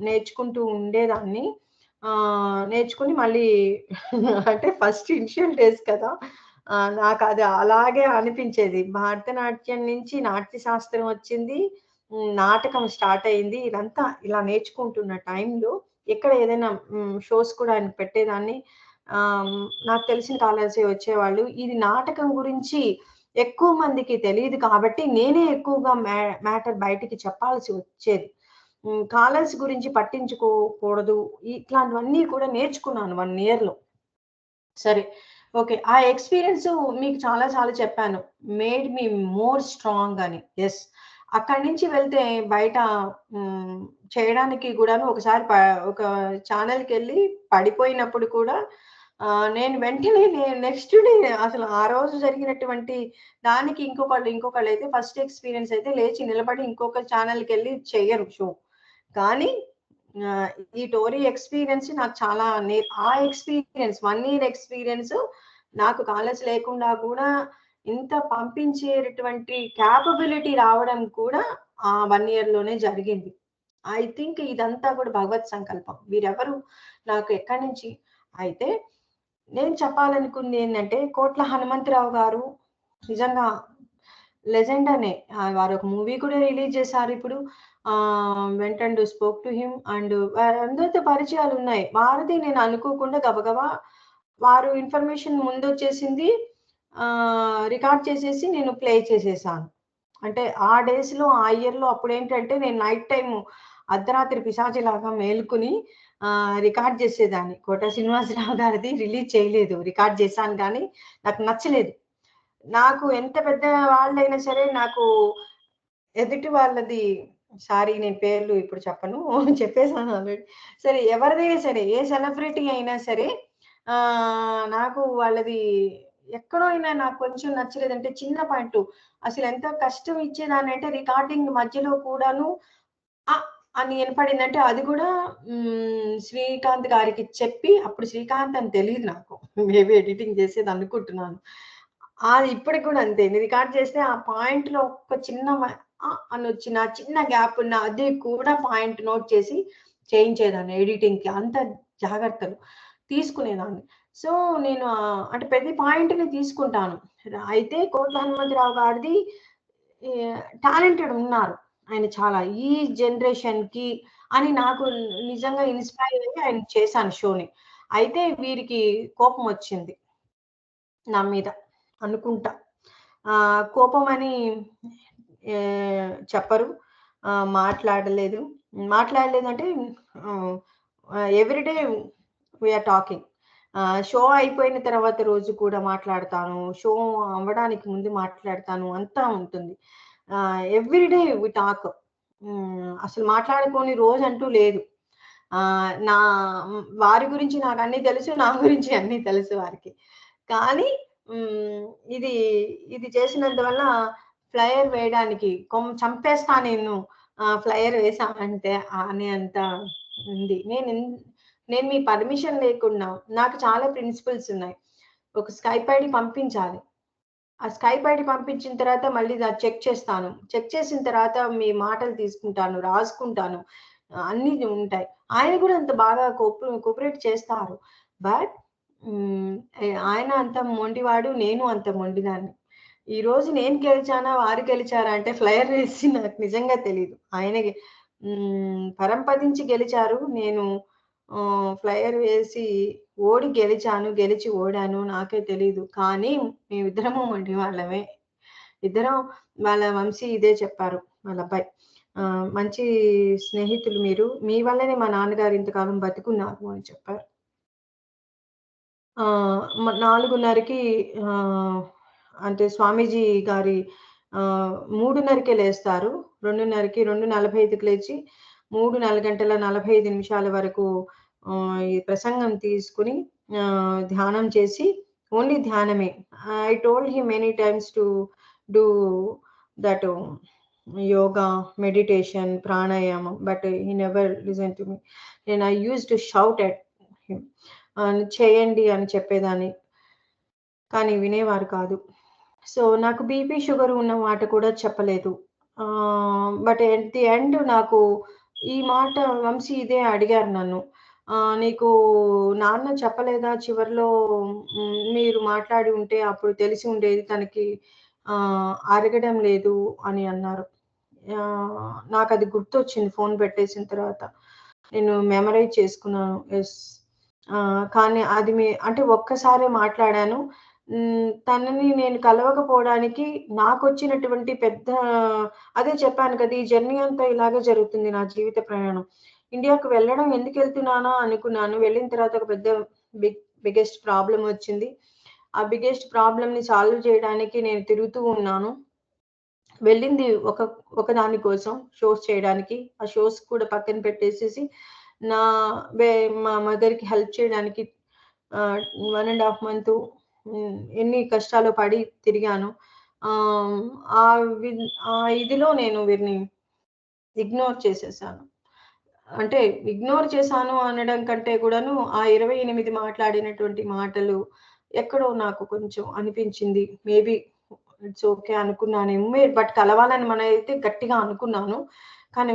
నేర్చుకుంటూ ఉండేదాన్ని. నేర్చుకొని మళ్ళీ అంటే ఫస్ట్ ఇనిషియల్ డేస్ కదా! నాకది అలాగే అనిపించేది. భరతనాట్యం నుంచి నాట్య శాస్త్రం వచ్చింది. నాటకం స్టార్ట్ అయింది. ఇదంతా ఇలా నేర్చుకుంటున్న టైంలో ఎక్కడ ఏదైనా షోస్ కూడా ఆయన పెట్టేదాన్ని. నాకు తెలిసిన కాలర్సే వచ్చేవాళ్ళు. ఇది నాటకం గురించి ఎక్కువ మందికి తెలీదు కాబట్టి నేనే ఎక్కువగా మ్యాటర్ బయటికి చెప్పాల్సి వచ్చేది. కాలర్స్ గురించి పట్టించుకోకూడదు. ఇట్లాంటివన్నీ కూడా నేర్చుకున్నాను 1 ఇయర్‌లో. సరే. ఓకే. ఆ ఎక్స్‌పీరియన్స్ మీకు చాలా సార్లు చెప్పాను. మేడ్ మీ మోర్ స్ట్రాంగ్ అని. యెస్. అక్కడి నుంచి వెళ్తే బయట హ్మ్, చేయడానికి గూడాను ఒకసారి ఒక ఛానెల్‌కెళ్ళి పడిపోయినప్పుడు కూడా నేను వెంటనే నెక్స్ట్ డే అసలు ఆ రోజు జరిగినటువంటి దానికి ఇంకొకళ్ళైతే ఫస్ట్ ఎక్స్‌పీరియన్స్ అయితే లేచి నిలబడి ఇంకొక ఛానెల్‌కెళ్ళి చెయ్యరు షో. కానీ ఆహ్, ఈ టోరీ ఎక్స్‌పీరియన్స్ నాకు చాలా ఆ ఎక్స్‌పీరియన్స్ 1 ఇయర్ ఎక్స్‌పీరియన్స్ నాకు కాలేజ్ లేకుండా గూడా ఇంత పంపించేటటువంటి కేపబిలిటీ రావడం కూడా ఆ 1 ఇయర్‌లోనే జరిగింది. ఐ థింక్ ఇదంతా కూడా భగవత్ సంకల్పం. వీరెవరు నాకు ఎక్కడి నుంచి అయితే నేను చెప్పాలనుకుందేంటంటే కోట్ల హనుమంతరావు గారు నిజంగా లెజెండ్ అనే. వారొక మూవీ కూడా రిలీజ్ చేశారిప్పుడు. 'Went and spoke to him' and వారందరితో పరిచయాలున్నాయి. వారిది నేను అనుకోకుండా గబగబా వారు ఇన్ఫర్మేషన్ ముందొచ్చేసింది. రికార్డ్ చేసేసి నేను ప్లే చేసేసాను. అంటే ఆ డేస్‌లో, ఆ ఇయర్‌లో అప్పుడేంటంటే నేను నైట్ టైము అర్ధరాత్రి పిశాచిలాగా మేలుకొని రికార్డ్ చేసేదాన్ని. 'కోట శ్రీనివాసరావు' గారిది రిలీజ్ చేయలేదు. రికార్డ్ చేశాను గానీ నాకు నచ్చలేదు. నాకు ఎంత పెద్ద వాళ్ళైనా సరే నాకు ఎదుటి వాళ్ళది సారీ నేను పేర్లు ఇప్పుడు చెప్పను. చెప్పేసాను ఆల్రెడీ. సరే ఎవరిదైనా సరే ఏ సెలబ్రిటీ అయినా సరే నాకు వాళ్ళది ఎక్కడో అయినా నాకు కొంచెం నచ్చలేదంటే చిన్న పాయింటు అసలెంత కష్టం ఇచ్చేదాన్నంటే రికార్డింగ్ మధ్యలో కూడాను ఆ! అని ఇనపడిందంటే అది గూడా శ్రీకాంత్ గారికి చెప్పి అప్పుడు శ్రీకాంత్ అని తెలీదు నాకు. మేబీ ఎడిటింగ్ చేసేదనుకుంటున్నాను. అది ఇప్పటికి గూడా అంతే. రికార్డ్ చేస్తే ఆ పాయింట్‌లో ఒక్క చిన్న అనొచ్చిన చిన్న గ్యాప్ ఉన్న అది కూడా పాయింట్ నోట్ చేసి చేయించేదాన్ని ఎడిటింగ్‌కి. అంత జాగ్రత్తలు తీసుకునేదాన్ని. సో, నేను అంటే ప్రతి పాయింట్‌ని తీసుకుంటాను. అయితే కోట్ల హనుమంతరావు గారిది టాలెంటెడ్ ఉన్నారు. ఆయన చాలా ఈ జనరేషన్‌కి అని నాకు నిజంగా ఇన్‌స్పైర్ అయ్యి ఆయన చేశాను షోని. అయితే వీరికి కోపమొచ్చింది నా మీద అనుకుంటా. కోపమని చెప్పరు. మాట్లాడలేదు. మాట్లాడలేదంటే ah, every day we are talking. Show అయిపోయిన తర్వాత రోజు కూడా మాట్లాడతాను. షో అవ్వడానికి ముందు మాట్లాడతాను. అంతా ఉంటుంది. Every day we talk. అసలు మాట్లాడుకోని రోజంటూ లేదు. నా వారి గురించి నాకన్నీ తెలుసు. నా గురించి అన్నీ తెలుసు వారికి. కానీ హ్మ్. ఇది, ఇది చేసినందువల్ల ఫ్లైయర్ వేయడానికి చంపేస్తా నిన్ను ఫ్లైయర్ వేసామంటే అనేంత ఉంది. నేను మీ పర్మిషన్ లేకుండా నాకు చాలా ప్రిన్సిపల్స్ ఉన్నాయి. ఒక స్కైప్ ఐడీ పంపించాలి. ఆ స్కైప్ ఐడీ పంపించిన తర్వాత మళ్ళీ చెక్ చేస్తాను. చెక్ చేసిన తర్వాత మీ మాటలు తీసుకుంటాను, రాసుకుంటాను. అన్నీ ఉంటాయి. ఆయన కూడా అంత బాగా కోఆపరేట్ చేస్తారు. బట్ ఆయన అంత మొండివాడు, నేను అంత మొండిదాన్ని. ఈరోజు నేను గెలిచానా, వారు గెలిచారా అంటే ఫ్లైయర్ వేసి నాకు నిజంగా తెలీదు. ఆయనే పరంపదించి గెలిచారు. నేను ఫ్లైయర్ వేసి గెలిచాను, గెలిచి ఓడాను నాకే తెలీదు. కానీ మేమిద్దరము మొండివాళ్ళమే. ఇద్దరం వాళ్ళ వంశీ ఇదే చెప్పారు వాళ్ళ అబ్బాయి. మంచి స్నేహితులు మీరు. మీ వల్లనే మా నాన్నగారు ఇంతకాలం బతికున్నారు అని చెప్పారు. 4:30కి అంటే స్వామీజీ గారి 3:30కే లేస్తారు. 2:30కి 2:45కి లేచి 4 గంటల 45 నిమిషాల వరకు ఈ ప్రసంగం తీసుకొని ధ్యానం చేసి ఓన్లీ ధ్యానమే. I told him many times to do that yoga, meditation, pranayama, but he never listened to me. And I used to shout at him. చేయండి అని చెప్పేదాన్ని. కానీ వినేవారు కాదు. సో, నాకు బీపీ, షుగర్ ఉన్న మాట కూడా చెప్పలేదు. బట్ ఎట్ ది ఎండ్ నాకు ఈ మాట వంశీ ఇదే అడిగారు నన్ను. "నీకు నాన్న చెప్పలేదా చివర్లో మీరు మాట్లాడి ఉంటే అప్పుడు తెలిసి ఉండేది తనకి అరగడం లేదు" అని అన్నారు. నాకది గుర్తొచ్చింది ఫోన్ పెట్టేసిన తర్వాత. నేను మెమరైజ్ చేసుకున్నాను. యెస్. కానీ అది అంటే ఒక్కసారే మాట్లాడాను. తనని నేను కలవకపోవడానికి నాకొచ్చినటువంటి పెద్ద అదే చెప్పాను కదా! ఈ జర్నీ అంతా ఇలాగే జరుగుతుంది నా జీవిత ప్రయాణం. ఇండియాకి వెళ్ళడం ఎందుకెళ్తున్నానా అనుకున్నాను. వెళ్ళిన తర్వాత ఒక పెద్ద బిగ్గెస్ట్ ప్రాబ్లమ్ వచ్చింది. ఆ బిగ్గెస్ట్ ప్రాబ్లమ్‌ని సాల్వ్ చేయడానికి నేను తిరుగుతూ ఉన్నాను. వెళ్ళింది ఒకదాని కోసం షోస్ చేయడానికి. ఆ షోస్ కూడా పక్కన పెట్టేసేసి నా మా మదర్‌కి హెల్ప్ చేయడానికి 1 ½ మంతు ఎన్ని కష్టాలు పడి తిరిగాను. ఆ ఇదిలో నేను వీరిని ఇగ్నోర్ చేసేసాను. అంటే ఇగ్నోర్ చేశాను అనడం కంటే కూడాను ఆ 28 మాట్లాడినటువంటి మాటలు ఎక్కడో నాకు కొంచెం అనిపించింది. మేబీ ఇట్స్ ఓకే అనుకున్నానేమో. బట్ కలవాలని మనమైతే గట్టిగా అనుకున్నాను. కానీ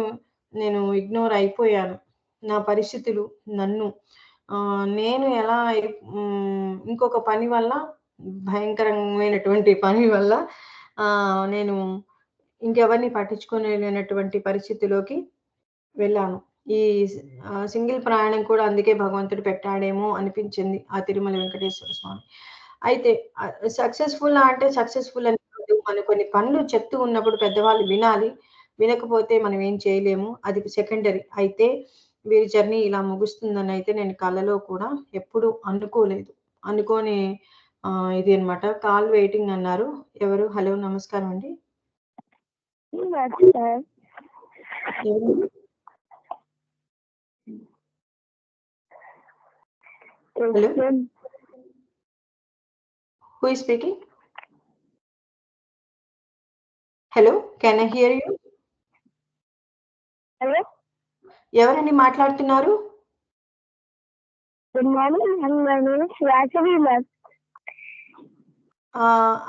నేను ఇగ్నోర్ అయిపోయాను. నా పరిస్థితులు నన్ను నేను ఎలా ఇంకొక పని వల్ల భయంకరమైనటువంటి పని వల్ల నేను ఇంకెవరిని పట్టించుకోలేనటువంటి పరిస్థితిలోకి వెళ్ళాను. ఈ సింగిల్ ప్రయాణం కూడా అందుకే భగవంతుడు పెట్టాడేమో అనిపించింది. ఆ తిరుమల వెంకటేశ్వర స్వామి. అయితే సక్సెస్‌ఫుల్లా అంటే సక్సెస్‌ఫుల్ అని కాదు. మనం కొన్ని పనులు చెప్తూ ఉన్నప్పుడు పెద్దవాళ్ళు వినాలి. వినకపోతే మనం ఏం చేయలేము. అది సెకండరీ. అయితే వీరి జర్నీ ఇలా ముగుస్తుందనైతే నేను కలలో కూడా ఎప్పుడు అనుకోలేదు. అనుకోని ఇది అన్నమాట. కాల్ వెయిటింగ్ అన్నారు. ఎవరు? హలో నమస్కారం అండి. ఎవరు? Hello? Who is speaking? Hello? Can I hear you? Hello? ఎవరండి మాట్లాడుతున్నారు? Good morning. My name is Vasavi ma'am.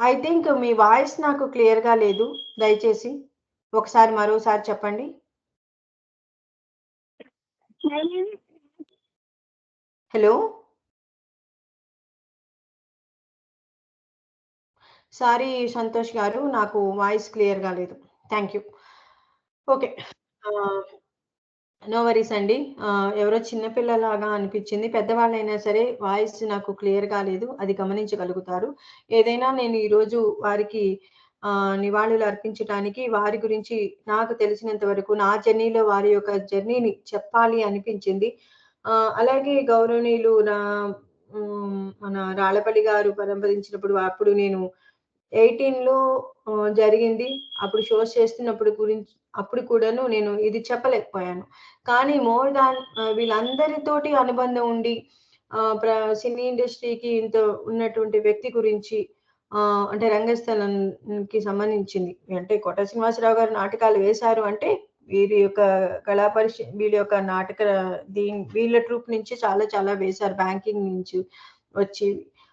I think me voice నాకు క్లియర్‌గా లేదు. దయచేసి ఒకసారి మరోసారి చెప్పండి. My name is hello? Sorry Santosh garu. నాకు వాయిస్ క్లియర్‌గా లేదు. Thank you. Okay. No worries అండి. ఎవరో చిన్న పిల్లలాగా అనిపించింది. పెద్దవాళ్ళైనా సరే వాయిస్ నాకు క్లియర్‌గా లేదు. అది గమనించగలుగుతారు. ఏదైనా నేను ఈరోజు వారికి నివాళులు అర్పించటానికి వారి గురించి నాకు తెలిసినంత వరకు నా జర్నీలో వారి యొక్క జర్నీని చెప్పాలి అనిపించింది. అలాగే గౌరవనీయులు మన రాళ్ళపల్లి గారు పరంపదించినప్పుడు అప్పుడు నేను 18లో జరిగింది. అప్పుడు షోస్ చేస్తున్నప్పుడు అప్పుడు కూడాను నేను ఇది చెప్పలేకపోయాను. కానీ మోర్ దాన్ వీళ్ళందరితోటి అనుబంధం ఉండి సినీ ఇండస్ట్రీకి ఇంత ఉన్నటువంటి వ్యక్తి గురించి అంటే రంగస్థలంకి సంబంధించింది. అంటే కోట శ్రీనివాసరావు గారు నాటకాలు వేశారు అంటే వీరి యొక్క వీళ్ళ యొక్క వీళ్ళ ట్రూప్ నుంచి చాలా చాలా వేశారు. బ్యాంకింగ్ నుంచి వచ్చి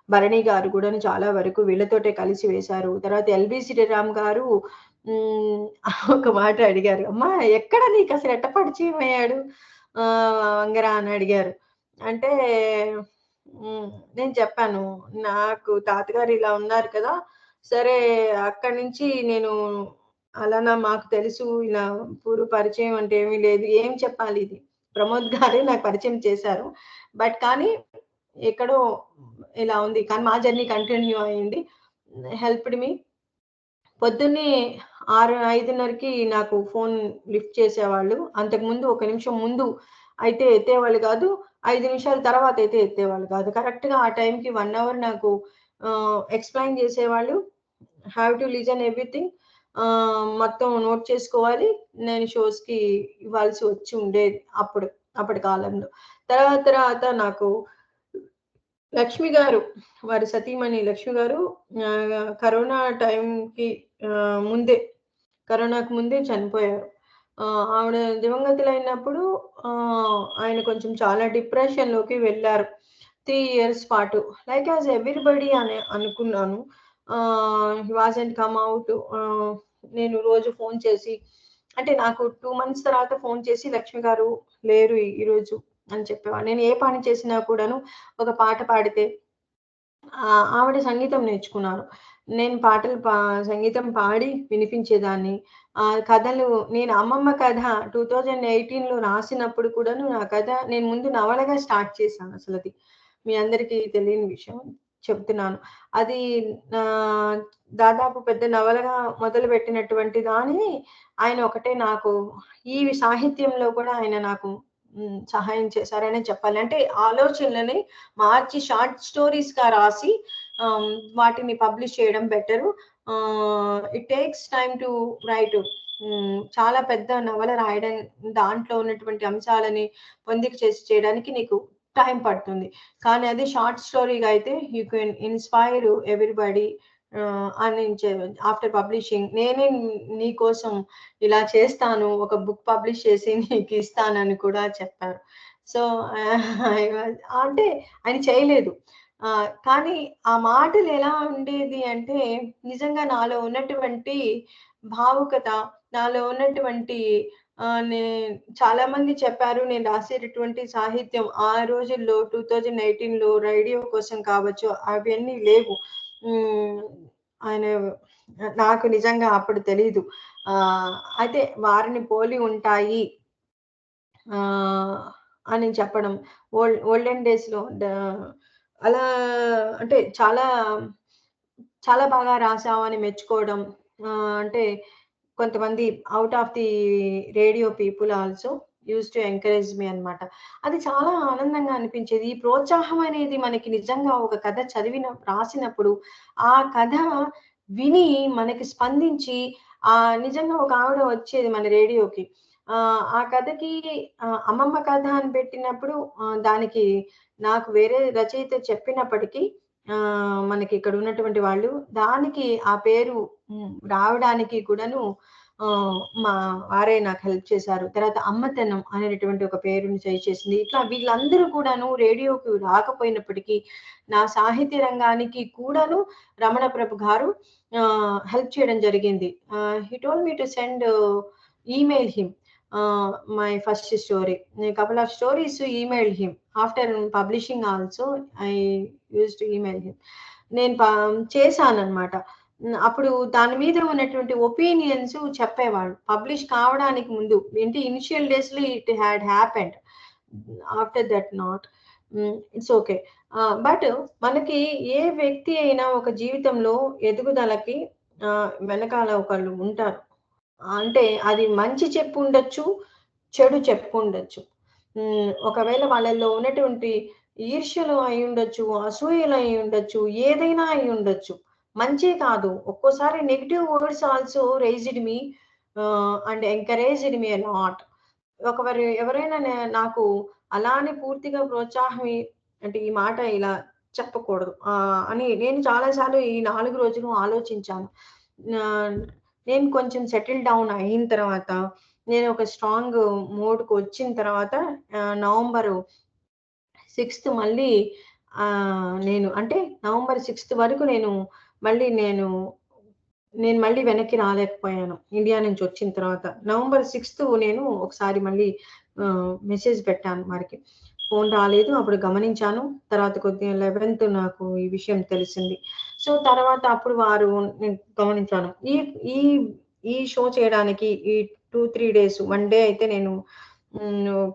భరణి గారు కూడాను చాలా వరకు వీళ్ళతోటే కలిసి వేశారు. తర్వాత ఎల్‌బి శ్రీరామ్ గారు ఒక మాట అడిగారు. "అమ్మా ఎక్కడ నీకు అసలు ఎట్ట పరిచయం అయ్యాడు వంగరా" అని అడిగారు. అంటే హ్మ్. నేను చెప్పాను. నాకు తాతగారు ఇలా ఉన్నారు కదా! సరే అక్కడి నుంచి నేను మాకు తెలుసు ఇలా పూర్వ పరిచయం అంటే ఏమీ లేదు. ఏం చెప్పాలి ఇది? ప్రమోద్ గారే నాకు పరిచయం చేశారు. కానీ ఎక్కడో ఇలా ఉంది. కానీ మా జర్నీ కంటిన్యూ అయింది. Helped me. పొద్దున్నే 5:30కి నాకు ఫోన్ లిఫ్ట్ చేసేవాళ్ళు. అంతకుముందు ఒక నిమిషం ముందు అయితే ఎత్తేవాళ్ళు కాదు. 5 నిమిషాల తర్వాత అయితే ఎత్తేవాళ్ళు కాదు. కరెక్ట్‌గా ఆ టైంకి 1 అవర్ నాకు ఎక్స్‌ప్లెయిన్ చేసేవాళ్ళు. Have to listen everything. మొత్తం నోట్ చేసుకోవాలి. నేను షోస్‌కి ఇవ్వాల్సి వచ్చి ఉండేది అప్పటి కాలంలో. తర్వాత నాకు లక్ష్మి గారు, వారి సతీమణి లక్ష్మి గారు కరోనా టైంకి ముందే కరోనాకు ముందే చనిపోయారు. ఆవిడ దివంగతులైనప్పుడు ఆయన కొంచెం చాలా డిప్రెషన్‌లోకి వెళ్లారు. 3 ఇయర్స్ పాటు. లైక్ యాస్ ఎవ్రీబడీ అని అనుకున్నాను. హి వాజంట్ కమ్ ఔట్. నేను రోజు ఫోను చేసి అంటే నాకు 2 మంత్స్ తర్వాత ఫోను చేసి లక్ష్మి గారు లేరు ఈరోజు అని చెప్పేవాళ్ళు. నేను ఏ పని చేసినా కూడాను ఒక పాట పాడితే ఆవిడ సంగీతం నేర్చుకున్నారు. నేను సంగీతం పాడి వినిపించేదాన్ని. కథలు నేను అమ్మమ్మ కథ 2018లో రాసినప్పుడు కూడాను నా కథ నేను ముందు నవలగా స్టార్ట్ చేశానసలది. మీ అందరికీ తెలియని విషయం చెప్తున్నాను. అది దాదాపు పెద్ద నవలగా మొదలుపెట్టినటువంటి దాన్ని ఆయన ఒకటే నాకు ఈ సాహిత్యంలో కూడా ఆయన నాకు సహాయం చేశారనే చెప్పాలి. అంటే ఆలోచనలని మార్చి షార్ట్ స్టోరీస్‌గా రాసి ఆహ్, వాటిని పబ్లిష్ చేయడం better. It takes time to right. చాలా పెద్ద నవల రాయడం దాంట్లో ఉన్నటువంటి అంశాలని పొందిక చేసి చేయడానికి నీకు టైం పడుతుంది. కానీ అది షార్ట్ స్టోరీగా అయితే యూ కెన్ ఇన్‌స్పైర్ ఎవ్రీబడీ అని ఆఫ్టర్ పబ్లిషింగ్ నేనే నీకోసం ఇలా చేస్తాను. ఒక బుక్ పబ్లిష్ చేసి నీకిస్తానని కూడా చెప్పారు. సో, అంటే ఆయన చేయలేదు. కానీ ఆ మాటలు ఎలా ఉండేది అంటే, నిజంగా నాలో ఉన్నటువంటి భావుకత, నాలో ఉన్నటువంటి చాలామంది చెప్పారు నేను రాసేటటువంటి సాహిత్యం ఆ రోజుల్లో 2018లో రేడియో కోసం కావచ్చు, అవన్నీ లేవు. హ్మ్. ఆయన నాకు నిజంగా అప్పుడు తెలీదు. అయితే వారిని పోలి ఉంటాయి ఆహ్, అని చెప్పడం. ఓల్డెన్ డేస్‌లో అలా అంటే చాలా బాగా రాసావు అని మెచ్చుకోవడం. అంటే కొంతమంది out of the radio people also used to encourage me అన్నమాట. అది చాలా ఆనందంగా అనిపించేది. ఈ ప్రోత్సాహం అనేది మనకి నిజంగా ఒక కథ రాసినప్పుడు, ఆ కథ విని మనకి స్పందించి నిజంగా ఒక ఆవిడ వచ్చేది మన రేడియోకి. ఆ కథకి అమ్మమ్మ కథ అని పెట్టినప్పుడు దానికి నాకు వేరే రచయిత చెప్పినప్పటికీ మనకి ఇక్కడ ఉన్నటువంటి వాళ్ళు దానికి ఆ పేరు రావడానికి కూడాను మా వారే నాకు హెల్ప్ చేశారు. తర్వాత అమ్మతనం అనేటటువంటి ఒక పేరుని చేసింది. ఇట్లా వీళ్ళందరూ కూడాను రేడియోకి రాకపోయినప్పటికీ, నా సాహిత్య రంగానికి కూడాను రమణ ప్రభు గారు హెల్ప్ చేయడం జరిగింది. He told me to send email him my first story. Couple of stories emailed him. After publishing also I used to email him. నేను చేశానన్నమాట. అప్పుడు దాని మీద ఉన్నటువంటి ఒపీనియన్స్ చెప్పేవాళ్ళు. పబ్లిష్ కావడానికి ముందు. ఏంటి ఇనిషియల్ డేస్‌లో it had happened. After that not. It's okay. But మనకి ఏ వ్యక్తి అయినా ఒక జీవితంలో ఎదుగుదలకి వెనకాల ఒకళ్ళు ఉంటారు. అంటే అది మంచి చెప్పుండొచ్చు, చెడు చెప్పుండొచ్చు. ఒకవేళ వాళ్ళలో ఉన్నటువంటి ఈర్ష్యలు అయ్యుండొచ్చు, అసూయలు అయ్యుండొచ్చు, ఏదైనా అయ్యుండొచ్చు. మంచే కాదు. ఒక్కోసారి negative words also raised me and encouraged me a lot. ఎవరైనా నాకు అలా అని పూర్తిగా అంటే ఈ మాట ఇలా చెప్పకూడదు. అని నేను చాలా సార్లు ఈ 4 రోజులు ఆలోచించాను. ఆహ్, నేను కొంచెం సెటిల్ డౌన్ అయిన తర్వాత, నేను ఒక స్ట్రాంగ్ మోడ్‌కొచ్చిన తర్వాత నవంబరు 6థ్ మళ్ళీ నేను అంటే నవంబర్ 6థ్ వరకు మళ్ళీ నేను నేను మళ్ళీ వెనక్కి రాలేకపోయాను ఇండియా నుంచి వచ్చిన తర్వాత. నవంబర్ 6థ్ నేను ఒకసారి మళ్ళీ మెసేజ్ పెట్టాను వారికి. ఫోన్ రాలేదు. అప్పుడు గమనించాను. తర్వాత కొద్దిగా 11థ్ నాకు ఈ విషయం తెలిసింది. సో, తర్వాత అప్పుడు నేను గమనించాను. ఈ ఈ ఈ షో చేయడానికి ఈ 2, 3 డేస్, 1 డే అయితే నేను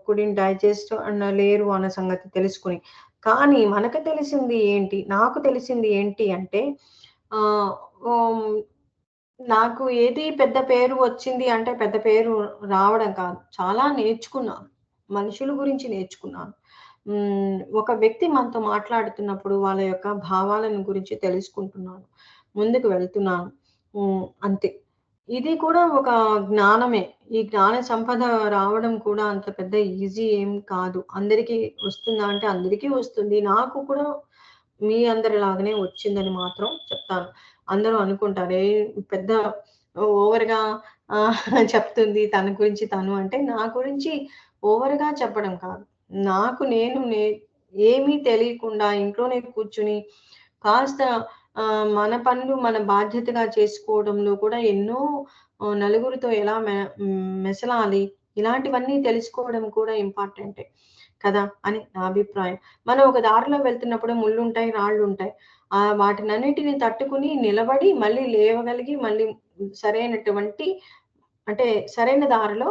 కుడిన్ డైజెస్ట్ లేరు అన్న సంగతి తెలుసుకొని. కానీ మనకు తెలిసింది ఏంటి? నాకు తెలిసింది ఏంటి అంటే ఆహ్, హ్మ్. నాకు ఏది పెద్ద పేరు వచ్చింది అంటే పెద్ద పేరు రావడం కాదు. చాలా నేర్చుకున్నాను. మనుషుల గురించి నేర్చుకున్నాను. ఒక వ్యక్తి మనతో మాట్లాడుతున్నప్పుడు వాళ్ళ యొక్క భావాలను గురించి తెలుసుకుంటున్నాను. ముందుకు వెళ్తున్నాను. అంతే. ఇది కూడా ఒక జ్ఞానమే. ఈ జ్ఞాన సంపద రావడం కూడా అంత పెద్ద ఈజీ ఏం కాదు. అందరికీ వస్తుందా అంటే అందరికీ వస్తుంది. నాకు కూడా మీ అందరిలాగానే వచ్చిందని మాత్రం చెప్తాను. అందరూ అనుకుంటారు. పెద్ద ఓవర్‌గా చెప్తుంది తన గురించి తను అంటే, నా గురించి ఓవర్‌గా చెప్పడం కాదు. నాకు నేను ఏమీ తెలియకుండా ఇంట్లోనే కూర్చొని కాస్త మన పనులు మన బాధ్యతగా చేసుకోవడంలో కూడా ఎన్నో నలుగురితో ఎలా మెసలాలి, ఇలాంటివన్నీ తెలుసుకోవడం కూడా ఇంపార్టెంటే కదా! అని నా అభిప్రాయం. మనం ఒక దారిలో వెళ్తున్నప్పుడు ముళ్ళుంటాయి, రాళ్ళుంటాయి. వాటినన్నిటిని తట్టుకుని నిలబడి మళ్ళీ లేవగలిగి మళ్ళీ సరైనటువంటి అంటే సరైన దారిలో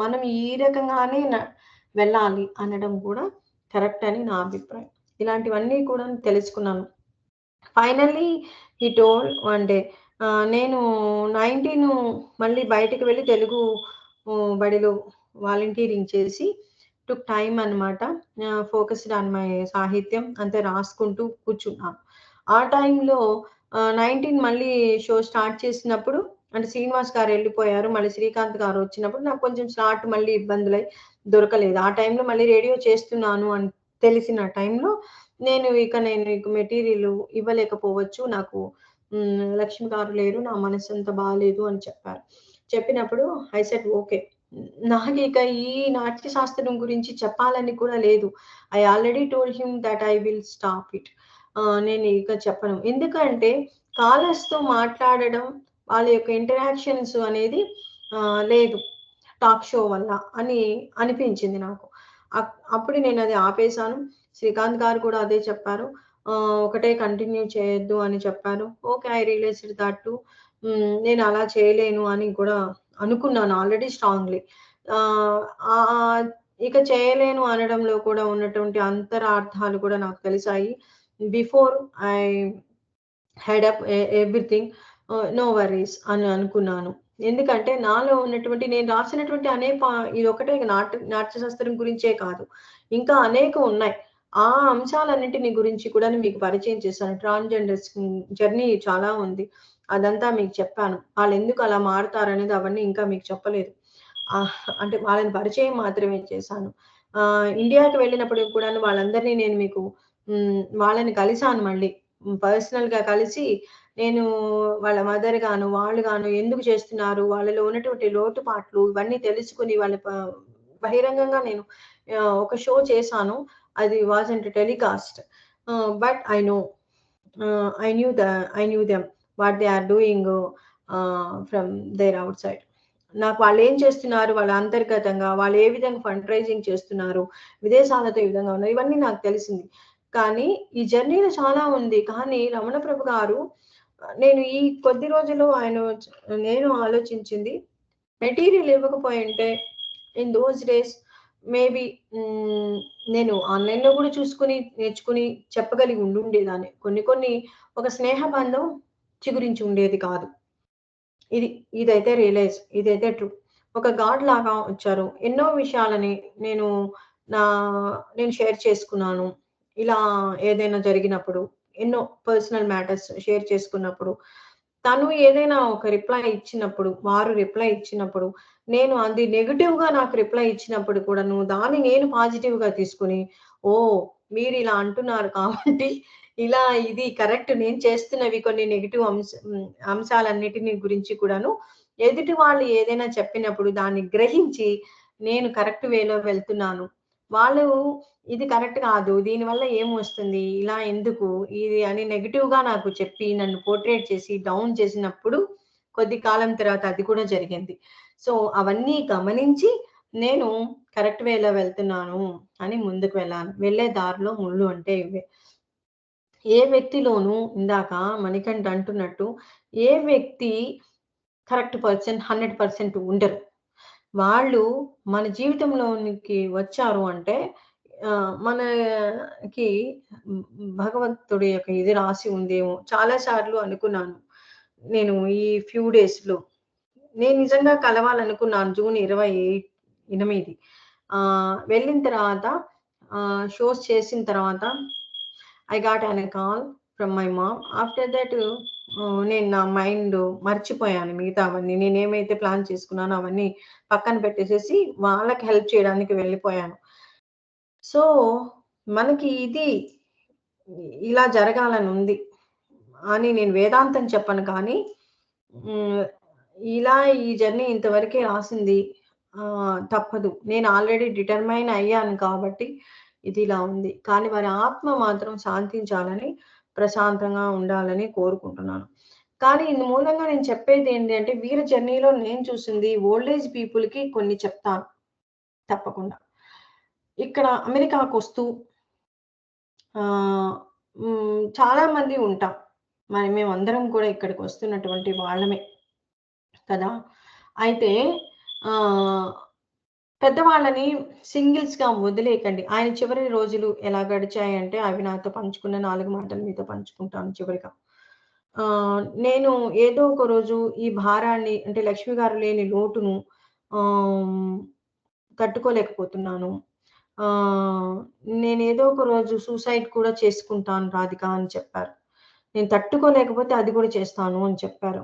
మనం ఈ రకంగానే వెళ్ళాలి అనడం కూడా కరెక్ట్ అని నా అభిప్రాయం. ఇలాంటివన్నీ కూడా తెలుసుకున్నాను. ఫైనల్లీ హి టోల్డ్ వన్ డే నేను 19 మళ్ళీ బయటికి వెళ్లి తెలుగు బడిలో వాలంటీరింగ్ చేసి టుక్ టైమ్ అన్నమాట. ఫోకస్డ్ ఆన్ మై సాహిత్యం అంతే రాసుకుంటూ కూర్చున్నాను. ఆ టైంలో 19 మళ్ళీ షో స్టార్ట్ చేసినప్పుడు అంటే శ్రీనివాస్ గారు ఎళ్ళిపోయారు. మళ్ళీ శ్రీకాంత్ గారు వచ్చినప్పుడు నాకు కొంచెం స్లాట్ మళ్ళీ ఇబ్బందులై దొరకలేదు. ఆ టైంలో మళ్ళీ రేడియో చేస్తున్నాను అని తెలిసిన టైంలో నేను ఇక మెటీరియల్ ఇవ్వలేకపోవచ్చు. నాకు లక్ష్మి గారు లేరు. నా మనసంత బాలేదు అని చెప్పారు. చెప్పినప్పుడు ఐ సెడ్ ఓకే. నాకిక ఈ నాట్య శాస్త్రం గురించి చెప్పాలని కూడా లేదు. I already told him that I will stop it. నేను ఇక చెప్పను. ఎందుకంటే కాలర్స్‌తో మాట్లాడడం, వాళ్ళ యొక్క ఇంటరాక్షన్స్ అనేది లేదు. టాక్ షో వల్ల అని అనిపించింది నాకు. అప్పుడు నేనది ఆపేసాను. శ్రీకాంత్ గారు కూడా అదే చెప్పారు. ఒకటే కంటిన్యూ చేయొద్దు అని చెప్పారు. Okay. I realised that too. నేను అలా చేయలేను అని కూడా అనుకున్నాను ఆల్రెడీ స్ట్రాంగ్‌లీ. ఆహ్, ఆహ్, ఇక చేయలేను అనడంలో కూడా ఉన్నటువంటి అంతరార్థాలు కూడా నాకు తెలిసాయి. Before I head up everything no worries అని అనుకున్నాను. ఎందుకంటే నాలో ఉన్నటువంటి నేను రాసినటువంటి ఇదొక్కటే నాట్యశాస్త్రం గురించే కాదు. ఇంకా అనేకం ఉన్నాయి. ఆ అంశాలన్నిటిని గురించి కూడా మీకు పరిచయం చేశాను. ట్రాన్స్‌జెండర్స్ జర్నీ చాలా ఉంది. అదంతా మీకు చెప్పాను. వాళ్ళెందుకు అలా మారుతారనేది అవన్నీ ఇంకా మీకు చెప్పలేదు. అంటే వాళ్ళని పరిచయం మాత్రమే చేశాను. ఇండియాకి వెళ్ళినప్పుడు కూడాను వాళ్ళందరినీ నేను మీకు వాళ్ళని కలిసాను మళ్ళీ. పర్సనల్‌గా కలిసి నేను వాళ్ళ మదర్ గాను, వాళ్ళు గాను ఎందుకు చేస్తున్నారు? వాళ్ళలో ఉన్నటువంటి లోటుపాట్లు ఇవన్నీ తెలుసుకొని బహిరంగంగా నేను ఒక షో చేశాను. అది wasn't telecast. But I know I knew them what they are doing from there outside. నాకు వాళ్ళేం చేస్తున్నారు? వాళ్ళ అంతర్గతంగా వాళ్ళు ఏ విధంగా ఫండ్ రైజింగ్ చేస్తున్నారు? విదేశాలతో ఈ విధంగా ఉన్నారు. ఇవన్నీ నాకు తెలిసింది. కానీ ఈ జర్నీలో చాలా ఉంది. కానీ రమణ ప్రభు గారు నేను ఈ కొద్ది రోజుల్లో నేను ఆలోచించింది మెటీరియల్ ఇవ్వకపోయుంటే ఇన్ దోస్ డేస్ మేబీ నేను ఆన్‌లైన్‌లో గూడా చూసుకొని, నేర్చుకొని చెప్పగలిగి ఉండుండేదాన్ని. కొన్ని కొన్ని ఒక స్నేహ బంధం చిగురించి ఉండేది కాదు. ఇదైతే ఇదైతే ట్రూ. ఒక గాడ్ లాగా వచ్చారు. ఎన్నో విషయాలని నేను నా నేను షేర్ చేసుకున్నాను. ఇలా ఏదైనా జరిగినప్పుడు, ఎన్నో పర్సనల్ మ్యాటర్స్ షేర్ చేసుకున్నప్పుడు, తను ఏదైనా ఒక వారు రిప్లై ఇచ్చినప్పుడు, నేను అది నెగెటివ్‌గా నాకు రిప్లై ఇచ్చినప్పుడు కూడాను, దాన్ని నేను పాజిటివ్‌గా తీసుకొని, ఓహ్! మీరిలా అంటున్నారు కాబట్టి ఇది కరెక్ట్. నేను చేస్తున్నవి కొన్ని నెగెటివ్ అంశాలన్నిటిని గురించి కూడాను, ఎదుటి వాళ్ళు ఏదైనా చెప్పినప్పుడు దాన్ని గ్రహించి, నేను కరెక్ట్ వేలో వెళ్తున్నాను. వాళ్ళు ఇది కరెక్ట్ కాదు. దీనివల్ల ఏమొస్తుంది? ఇలా ఎందుకు? ఇది అని నెగెటివ్‌గా నాకు చెప్పి, నన్ను పోర్ట్రేట్ చేసి, డౌన్ చేసినప్పుడు, కొద్ది కాలం తర్వాత అది కూడా జరిగింది. సో, అవన్నీ గమనించి నేను కరెక్ట్ వేలో వెళ్తున్నాను అని ముందుకు వెళ్ళాను. వెళ్ళే దారిలో ముళ్ళు అంటే ఇవే. ఏ వ్యక్తిలోనూ ఇందాక మణికంఠ అంటున్నట్టు ఏ వ్యక్తి కరెక్ట్ పర్సన్ 100% ఉండరు. వాళ్ళు మన జీవితంలోనికి వచ్చారు అంటే మనకి భగవంతుడి యొక్క ఇది రాసి ఉందేమో. చాలా సార్లు అనుకున్నాను. నేను ఈ ఫ్యూ డేస్‌లో నేను నిజంగా కలవాలనుకున్నాను జూన్ 28 వెళ్ళిన తర్వాత షోస్ చేసిన తర్వాత I got N call from my mom. After that నేను నా మైండ్ మర్చిపోయాను మిగతావన్నీ. నేనేమైతే ప్లాన్ చేసుకున్నానో అవన్నీ పక్కన పెట్టేసేసి వాళ్ళకి హెల్ప్ చేయడానికి వెళ్ళిపోయాను. సో, మనకి ఇది ఇలా జరగాలని ఉంది అని నేను వేదాంతం చెప్పను కానీ ఇలా ఈ జర్నీ ఇంతవరకే రాసింది. తప్పదు. నేను ఆల్రెడీ డిటర్మైన్ అయ్యాను కాబట్టి ఇది ఇలా ఉంది. కానీ వారి ఆత్మ మాత్రం శాంతించాలని, ప్రశాంతంగా ఉండాలని కోరుకుంటున్నాను. కానీ ఇందు మూలంగా నేను చెప్పేది ఏంటి అంటే వీరి జర్నీలో నేను చూసింది ఓల్డ్ ఏజ్ పీపుల్‌కి కొన్ని చెప్తాను తప్పకుండా. ఇక్కడ అమెరికాకొస్తూ చాలా మంది ఉంటాం. మరి మేమందరం కూడా ఇక్కడికి వస్తున్నటువంటి వాళ్ళమే కదా! అయితే పెద్దవాళ్ళని సింగిల్స్‌గా వదిలేయకండి. ఆయన చివరి రోజులు ఎలా గడిచాయంటే అవి నాతో పంచుకున్న 4 మాటలు మీతో పంచుకుంటాను చివరిగా. నేను ఏదో ఒక రోజు ఈ భారాన్ని అంటే లక్ష్మి గారు లేని లోటును తట్టుకోలేకపోతున్నాను. నేనేదో ఒక రోజు సూసైడ్ కూడా చేసుకుంటాను రాధిక అని చెప్పారు. నేను తట్టుకోలేకపోతే అది కూడా చేస్తాను అని చెప్పారు.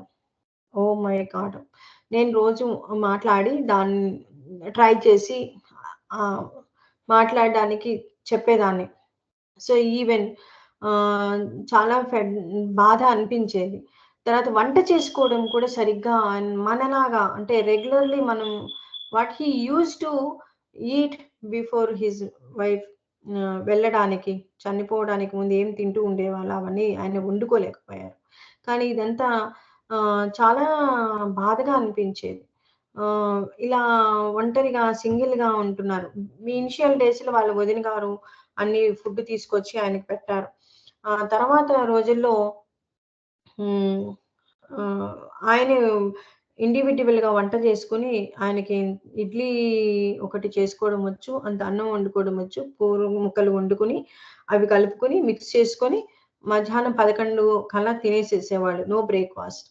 Oh my God! నేను రోజు మాట్లాడి దాన్ని ట్రై చేసి మాట్లాడడానికి చెప్పేదాన్ని. సో, ఈవెన్ చాలా బాధ అనిపించేది. తర్వాత వంట చేసుకోవడం కూడా సరిగ్గా మనలాగా అంటే రెగ్యులర్‌లీ మనం what he used to eat before his wife వెళ్ళడానికి, చనిపోవడానికి ముందు ఏం తింటూ ఉండేవాళ్ళు అవన్నీ ఆయన వండుకోలేకపోయారు. కానీ ఇదంతా చాలా బాధగా అనిపించేది. ఇలా ఒంటరిగా సింగిల్‌గా ఉంటున్నారు. మీ ఇనిషియల్ డేస్‌లో వాళ్ళ వదిన గారు అన్ని ఫుడ్ తీసుకొచ్చి ఆయనకి పెట్టారు. తర్వాత రోజుల్లో ఆయన ఇండివిడ్యువల్‌గా వంట చేసుకొని ఆయనకి ఇడ్లీ ఒకటి చేసుకోవడం వచ్చు. అంత అన్నం వండుకోవడం వచ్చు. కూర ముక్కలు వండుకొని అవి కలుపుకొని మిక్స్ చేసుకొని మధ్యాహ్నం 11 కల్లా తినేసేసేవాళ్ళు. No breakfast.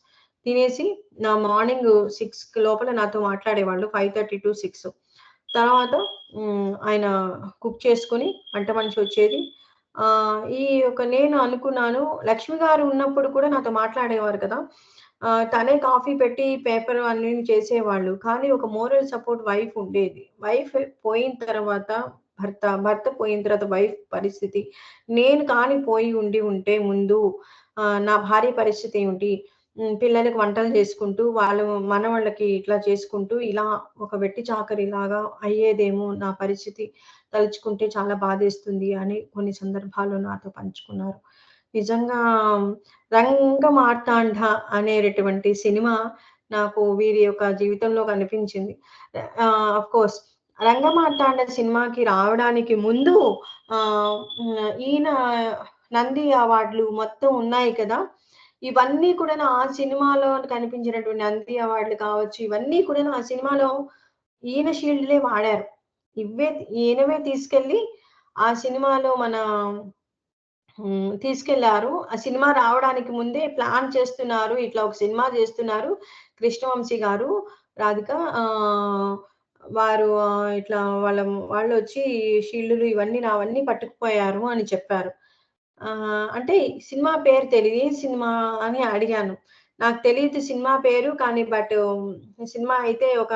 తినేసి నా మార్నింగ్ 6 లోపల నాతో మాట్లాడేవాళ్ళు. 5:30-6 తర్వాత ఆయన కుక్ చేసుకొని వంట మనిషి వచ్చేది. ఈ యొక్క నేను అనుకున్నాను లక్ష్మి గారు ఉన్నప్పుడు కూడా నాతో మాట్లాడేవారు కదా! తనే కాఫీ పెట్టి పేపర్ అన్నీ చేసేవాళ్ళు. కానీ ఒక మోరల్ సపోర్ట్ వైఫ్ ఉండేది. వైఫ్ పోయిన తర్వాత భర్త పోయిన తర్వాత వైఫ్ పరిస్థితి నేను కానీ పోయి ఉంటే ముందు నా భార్య పరిస్థితి ఏమిటి? పిల్లలకి వంటలు చేసుకుంటూ, వాళ్ళు మనవళ్ళకి ఇట్లా చేసుకుంటూ, ఇలా ఒక వెట్టి చాకరీలాగా అయ్యేదేమో నా పరిస్థితి తలుచుకుంటే చాలా బాధేస్తుంది అని కొన్ని సందర్భాల్లో నాతో పంచుకున్నారు. నిజంగా 'రంగమార్తాండ' అనేటటువంటి సినిమా నాకు వీరి యొక్క జీవితంలో కనిపించింది. ఆఫ్‌కోర్స్ 'రంగమార్తాండ' సినిమాకి రావడానికి ముందు ఈయన నంది అవార్డులు మొత్తం ఉన్నాయి కదా! ఇవన్నీ కూడా ఆ సినిమాలో కనిపించినటువంటి నంది అవార్డులు కావచ్చు, ఇవన్నీ కూడా ఆ సినిమాలో ఈయన షీల్డ్‌లే వాడారు. ఈయనవే తీసుకెళ్ళి ఆ సినిమాలో మన తీసుకెళ్లారు. ఆ సినిమా రావడానికి ముందే ప్లాన్ చేస్తున్నారు. ఇట్లా ఒక సినిమా చేస్తున్నారు. కృష్ణవంశీ గారు, రాధిక వారు ఇట్లా వాళ్ళొచ్చి షీల్డులు ఇవన్నీ నావన్నీ పట్టుకుపోయారు అని చెప్పారు. అంటే సినిమా పేరు తెలీదు. ఏ సినిమా అని అడిగాను. నాకు తెలీదు సినిమా పేరు కానీ సినిమా అయితే ఒక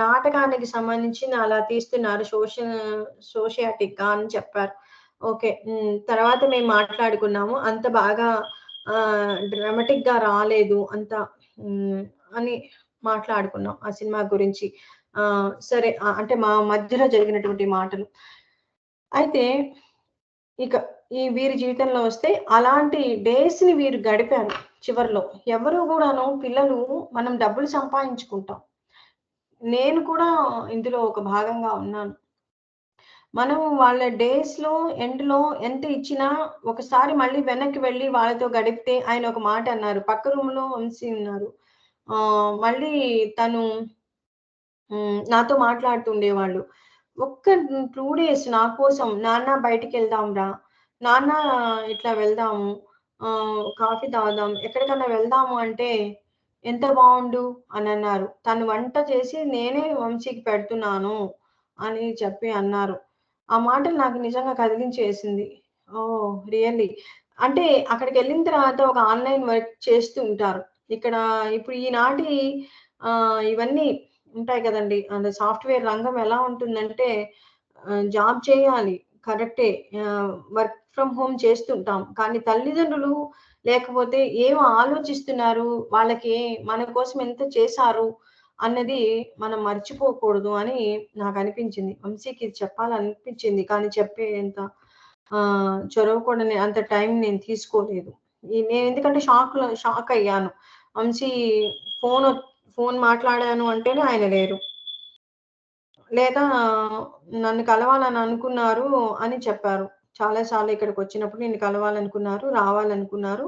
నాటకానికి సంబంధించింది అలా తీస్తున్నారు. సోషియాటిక్‌గా అని చెప్పారు. ఓకే. తర్వాత మేము మాట్లాడుకున్నాము. అంత బాగా డ్రామాటిక్‌గా రాలేదు. అంత అని మాట్లాడుకున్నాం ఆ సినిమా గురించి. అంటే మా మధ్యలో జరిగినటువంటి మాటలు. అయితే ఇక ఈ వీరి జీవితంలో వస్తే అలాంటి డేస్‌ని వీరు గడిపారు చివర్లో. ఎవరు గూడాను పిల్లలు మనం డబ్బులు సంపాదించుకుంటాం. నేను కూడా ఇందులో ఒక భాగంగా ఉన్నాను. మనం వాళ్ళ డేస్‌లో ఎండ్‌లో ఎంత ఇచ్చినా ఒకసారి మళ్ళీ వెనక్కి వెళ్లి వాళ్ళతో గడిపితే ఆయన ఒక మాట అన్నారు. పక్క రూమ్‌లో వంశీ ఉన్నారు. మళ్ళీ తను నాతో మాట్లాడుతూ ఉండేవాళ్ళు. ఒక్క 2 డేస్ నా కోసం నాన్న బయటికెళ్దాం రా! నాన్న ఇట్లా వెళ్దాము. కాఫీ తాగుదాం. ఎక్కడికన్నా వెళ్దాము అంటే, ఎంత బావుండు అనన్నారు. తను వంట చేసి నేనే వంశీకి పెడుతున్నాను అని చెప్పి అన్నారు. ఆ మాటలు నాకు నిజంగా కదిలించేసింది. ఓహ్! రియల్లీ. అంటే అక్కడికెళ్ళిన తర్వాత ఒక ఆన్‌లైన్ వర్క్ చేస్తూ ఉంటారు. ఇక్కడ ఇప్పుడు ఈనాటి ఇవన్నీ ఉంటాయి కదండీ! అంటే సాఫ్ట్‌వేర్ రంగం ఎలా ఉంటుందంటే జాబ్ చేయాలి. కరెక్టే. వర్క్ ఫ్రమ్ హోమ్ చేస్తుంటాం. కానీ తల్లిదండ్రులు లేకపోతే ఏం ఆలోచిస్తున్నారు? వాళ్ళకి మన కోసం ఎంత చేశారు? అన్నది మనం మర్చిపోకూడదు అని నాకనిపించింది. వంశీకి ఇది చెప్పాలనిపించింది. కానీ చెప్పేంత చొరవ కూడా అంత టైం నేను తీసుకోలేదు. నేను ఎందుకంటే షాక్ అయ్యాను. వంశీ ఫోను ఫోను మాట్లాడాను అంటేనే ఆయన లేరు. లేదా నన్ను కలవాలని అనుకున్నారు అని చెప్పారు. చాలా సార్లు ఇక్కడికొచ్చినప్పుడు నిన్ను కలవాలనుకున్నారు, రావాలనుకున్నారు,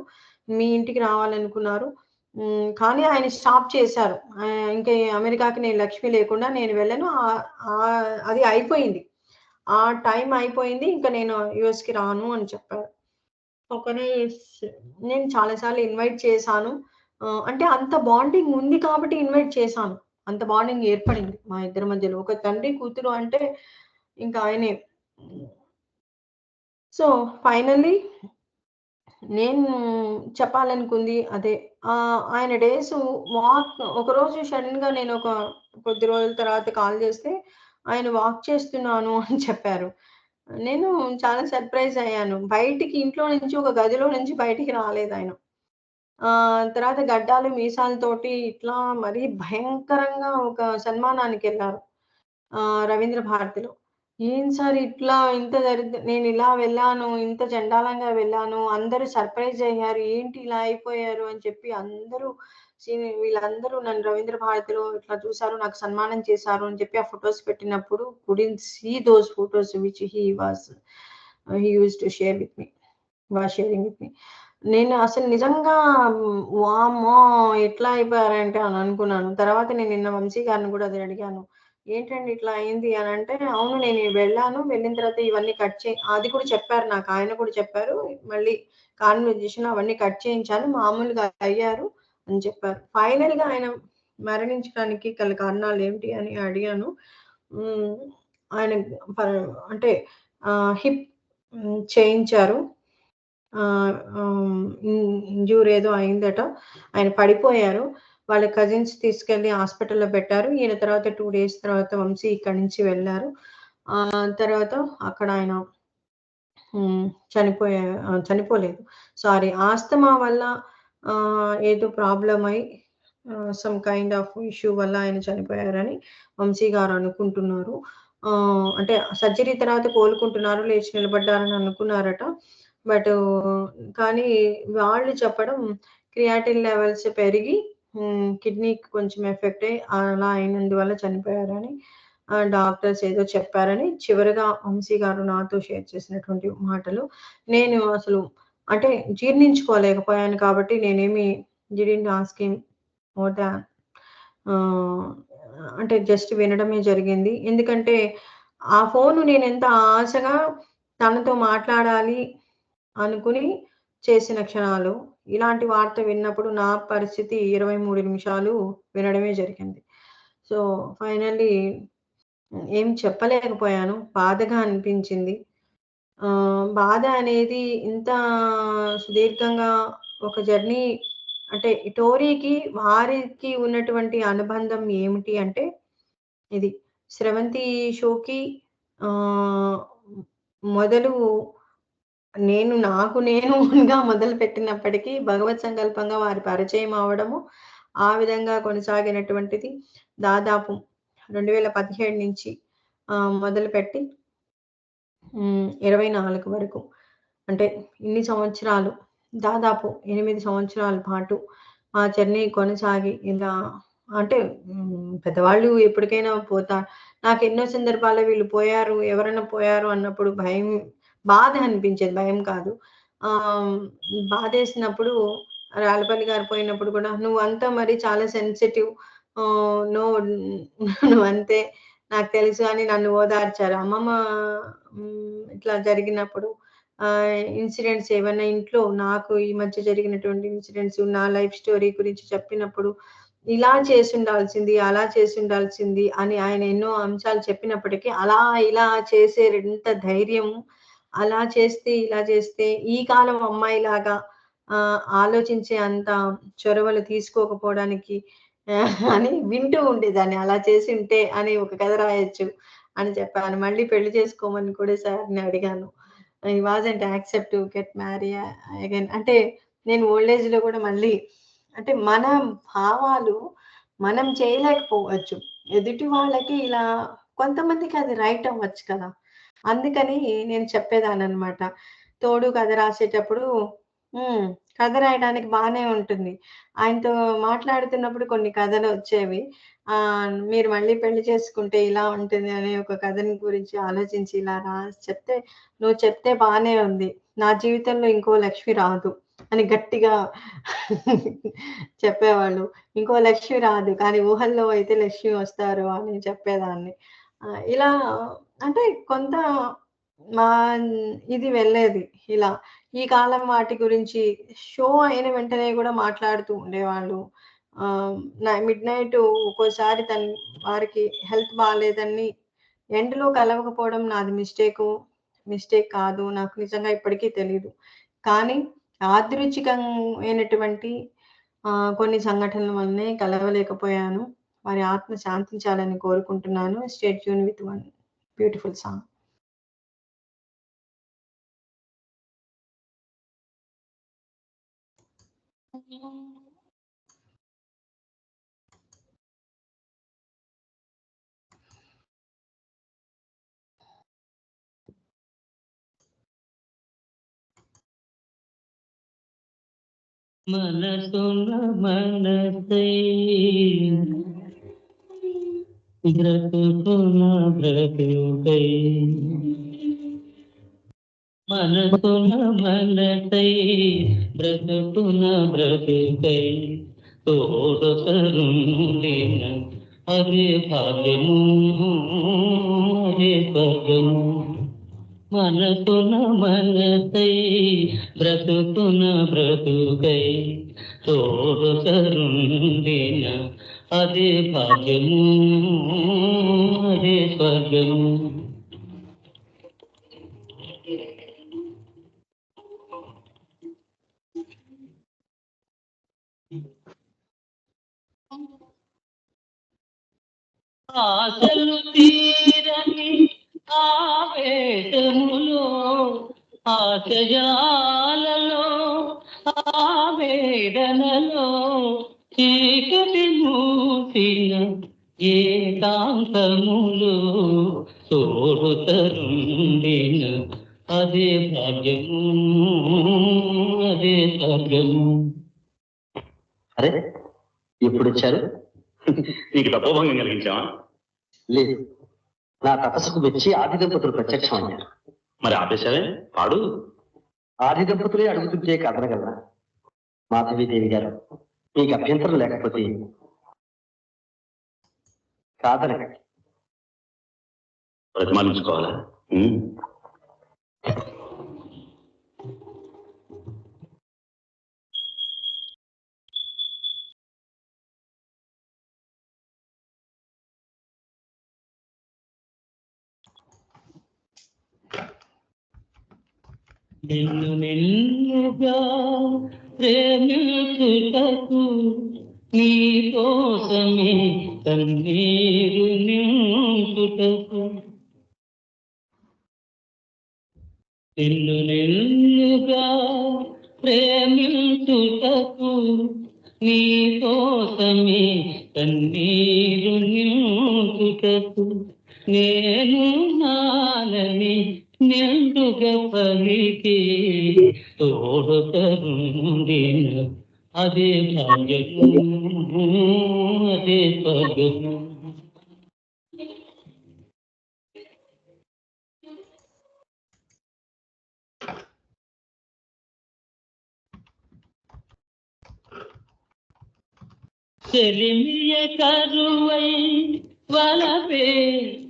మీ ఇంటికి రావాలనుకున్నారు. కానీ ఆయన స్టాప్ చేశారు. ఇంక అమెరికాకి నేను లక్ష్మి లేకుండా నేను వెళ్ళను. అది అయిపోయింది. ఆ టైం అయిపోయింది. ఇంక నేను యూఎస్‌కి రాను అని చెప్పారు. ఒకనే నేను చాలా సార్లు ఇన్వైట్ చేశాను. అంటే అంత బాండింగ్ ఉంది కాబట్టి ఇన్వైట్ చేశాను. అంత బాండింగ్ ఏర్పడింది మా ఇద్దరి మధ్యలో. ఒక తండ్రి, కూతురు అంటే ఇంకా ఆయనే. సో, ఫైనల్లీ నేను చెప్పాలనుకుంది అదే. ఆయన డేసు ఒకరోజు సడెన్‌గా నేను కొద్ది రోజుల తర్వాత కాల్ చేస్తే, ఆయన వాక్ చేస్తున్నాను అని చెప్పారు. నేను చాలా సర్ప్రైజ్ అయ్యాను. ఇంట్లో నుంచి ఒక గదిలో నుంచి బయటికి రాలేదాయన. తర్వాత గడ్డాలు, మీసాలతోటి ఇట్లా మరీ భయంకరంగా ఒక సన్మానానికెళ్లారు. రవీంద్ర భారతిలో. ఏం సార్ ఇట్లా ఇంత నేనిలా వెళ్ళాను, ఇంత చండాలంగా వెళ్ళాను, అందరూ సర్ప్రైజ్ అయ్యారు. ఏంటి ఇలా అయిపోయారు అని చెప్పి వీళ్ళందరూ నన్ను రవీంద్ర భారతిలో ఇట్లా చూసారు, నాకు సన్మానం చేశారు అని చెప్పి ఆ ఫోటోస్ పెట్టినప్పుడు couldn't see those photos which he used to share with me. Sharing with me. నేను అసలు నిజంగా వామ్మో! ఎట్లా అయిపోయారంటే అని అనుకున్నాను. తర్వాత నేను నిన్న వంశీ గారిని కూడా అదే అడిగాను. ఏంటండి ఇట్లా అయింది అనంటే, అవును నేను వెళ్ళాను. వెళ్ళిన తర్వాత ఇవన్నీ కట్ అది కూడా చెప్పారు నాకు. ఆయన కూడా చెప్పారు. మళ్ళీ కాన్వర్జేషన్ అవన్నీ కట్ చేయించాను. మామూలుగా అయ్యారు అని చెప్పారు. ఫైనల్‌గా ఆయన మరణించడానికి గల కారణాలేంటి అని అడిగాను. హ్మ్. ఆయన ప అంటే హిప్ చేయించారు. ఇంజ్యూర్ ఏదో అయిందట. ఆయన పడిపోయారు. వాళ్ళ కజిన్స్ తీసుకెళ్ళి హాస్పిటల్‌లో పెట్టారు. ఈయన తర్వాత 2 డేస్ తర్వాత వంశీ ఇక్కడి నుంచి వెళ్లారు. తర్వాత అక్కడ ఆయన చనిపోలేదు. సారీ ఆస్తమా వల్ల ఏదో ప్రాబ్లమ్ అయ్యి సమ్ కైండ్ ఆఫ్ ఇష్యూ వల్ల ఆయన చనిపోయారని వంశీ గారు అనుకుంటున్నారు. అంటే సర్జరీ తర్వాత కోలుకుంటున్నారు, లేచి నిలబడ్డారని అనుకున్నారట. బట్ కానీ వాళ్ళు చెప్పడం క్రియాటిన్ లెవెల్స్ పెరిగి కిడ్నీకి కొంచెం ఎఫెక్ట్ అయ్యి అలా అయినందువల్ల చనిపోయారని డాక్టర్స్ ఏదో చెప్పారని చివరగా వంశీ గారు నాతో షేర్ చేసినటువంటి మాటలు. నేను అసలు అంటే జీర్ణించుకోలేకపోయాను కాబట్టి నేనేమి didn't ask him more than ఆహ్, అంటే జస్ట్ వినడమే జరిగింది. ఎందుకంటే ఆ ఫోను నేనెంత ఆశగా తనతో మాట్లాడాలి అనుకుని చేసిన క్షణాలు. ఇలాంటి వార్త విన్నప్పుడు నా పరిస్థితి 23 నిమిషాలు వినడమే జరిగింది. సో, ఫైనల్లీ ఏం చెప్పలేకపోయాను. బాధగా అనిపించింది. బాధ అనేది ఇంత సుదీర్ఘంగా ఒక జర్నీ అంటే టోరీకి, వారికి ఉన్నటువంటి అనుబంధం ఏమిటి అంటే ఇది. 'స్రవంతి షో'కి ఆహ్, మొదలు నాకు నేను ఓన్‌గా మొదలుపెట్టినప్పటికీ భగవత్ సంకల్పంగా వారి పరిచయం అవ్వడము, ఆ విధంగా కొనసాగినటువంటిది దాదాపు 2017 నుంచి మొదలుపెట్టి 24 వరకు అంటే ఇన్ని సంవత్సరాలు దాదాపు 8 సంవత్సరాల పాటు ఆ జర్నీ కొనసాగి ఇలా అంటే పెద్దవాళ్ళు ఎప్పటికైనా పోతారు. నాకెన్నో సందర్భాల్లో వీళ్ళు పోయారు, ఎవరైనా పోయారు అన్నప్పుడు బాధ అనిపించేది. భయం కాదు. ఆహ్, బాధేసినప్పుడు రాళ్ళపల్లి గారు పోయినప్పుడు కూడా "నువ్వంతా మరి చాలా సెన్సిటివ్. నో నువ్వంతే నాకు తెలుసు" అని నన్ను ఓదార్చారు. అమ్మమ్మ ఇట్లా జరిగినప్పుడు ఇన్సిడెంట్స్ ఏవన్నా ఇంట్లో నాకు ఈ మధ్య జరిగినటువంటి ఇన్సిడెంట్స్, నా లైఫ్ స్టోరీ గురించి చెప్పినప్పుడు, ఇలా చేసుండాల్సింది, అలా చేసుండాల్సింది అని ఆయన ఎన్నో అంశాలు చెప్పినప్పటికీ, అలా ఇలా చేసేంత ధైర్యం, అలా చేస్తే, ఇలా చేస్తే ఈ కాలం అమ్మాయిలాగా ఆలోచించే అంత చొరవలు తీసుకోకపోవడానికి అని వింటూ ఉండేదాన్ని. అలా చేసుంటే అని ఒక కథ రాయొచ్చు అని చెప్పాను. మళ్ళీ పెళ్లి చేసుకోమని కూడా సార్‌ని అడిగాను. He wasn't accept to get marry again. అంటే నేను ఓల్డ్ ఏజ్‌లో కూడా మళ్ళీ అంటే మన భావాలు మనం చేయలేకపోవచ్చు. ఎదుటి వాళ్ళకి ఇలా కొంతమందికి అది రైట్ అవ్వచ్చు కదా! అందుకని నేను చెప్పేదాన్ననమాట. తోడు కథ రాసేటప్పుడు హ్మ్. కథ రాయడానికి బానే ఉంటుంది. ఆయనతో మాట్లాడుతున్నప్పుడు కొన్ని కథలొచ్చేవి. మీరు మళ్ళీ పెళ్లి చేసుకుంటే ఇలా ఉంటుంది అనే ఒక కథని గురించి ఆలోచించి ఇలా రాసి చెప్తే, "నువ్వు చెప్తే బానే ఉంది. నా జీవితంలో ఇంకో లక్ష్మి రాదు" అని గట్టిగా చెప్పేవాళ్ళు. ఇంకో లక్ష్మి రాదు. కానీ ఊహల్లో అయితే లక్ష్మి వస్తారు అని చెప్పేదాన్ని. ఇలా అంటే కొంత మా ఇది వెళ్ళేది ఇలా. ఈ కాలం వాటి గురించి షో అయిన వెంటనే గూడా మాట్లాడుతూ ఉండేవాళ్ళు. మిడ్‌నైట్ ఒక్కోసారి వారికి హెల్త్ బాలేదని ఎండ్‌లో కలవకపోవడం నాది మిస్టేక్ కాదు. నాకు నిజంగా ఇప్పటికీ తెలీదు. కానీ యాదృచ్చికమైనటువంటి కొన్ని సంఘటనల వల్లనే కలవలేకపోయాను. వారి ఆత్మ శాంతించాలని కోరుకుంటున్నాను. Stay tune with one beautiful song. మనసున మనసై బ్రతుకున బ్రతుకై మనసున మనసై బ్రతుకున బ్రతుకై తోడతరుండిన అదే భాగ్యము అదే స్వర్గము మనసున మనసై బ్రతుకున బ్రతుకై తోడతరుండిన అదే భాగ్యము అదే స్వర్గము ఆశలు తీరని ఆవేశములో ఆశయాలలో ఆవేదనలో చీకటి మూసిన ఏకాంతములో తోడుతరుండిన అదే భాగ్యము అదే స్వర్గము. అరే ఎప్పుడు వచ్చారు? నీకు తపోభంగం కలిగించావా? లేదు, నా తపస్సుకు మెచ్చి ఆది దంపతులు ప్రత్యక్షం అయ్యారు. మరి ఆపేశావే? పాడు. ఆది దంపతులే అడుగుతుంటే కదనగలరా? మాధవీదేవి గారు, మీకు అభ్యంతరం లేకపోతే కాదనగండి. ప్రతిమానించుకోవాలా? నిన్ను నిన్నుగా ప్రేమించుటకు నీ కోసమే కన్నీరు నింపుటకు నిన్ను నిన్నుగా ప్రేమించుటకు నీ కోసమే కన్నీరు నింపుటకు నేను నాలని నిండుగా పలికి తోడుతరుండెను అదే భాగ్యము అదే స్వర్గము. చెలిమియ కరువై వలపే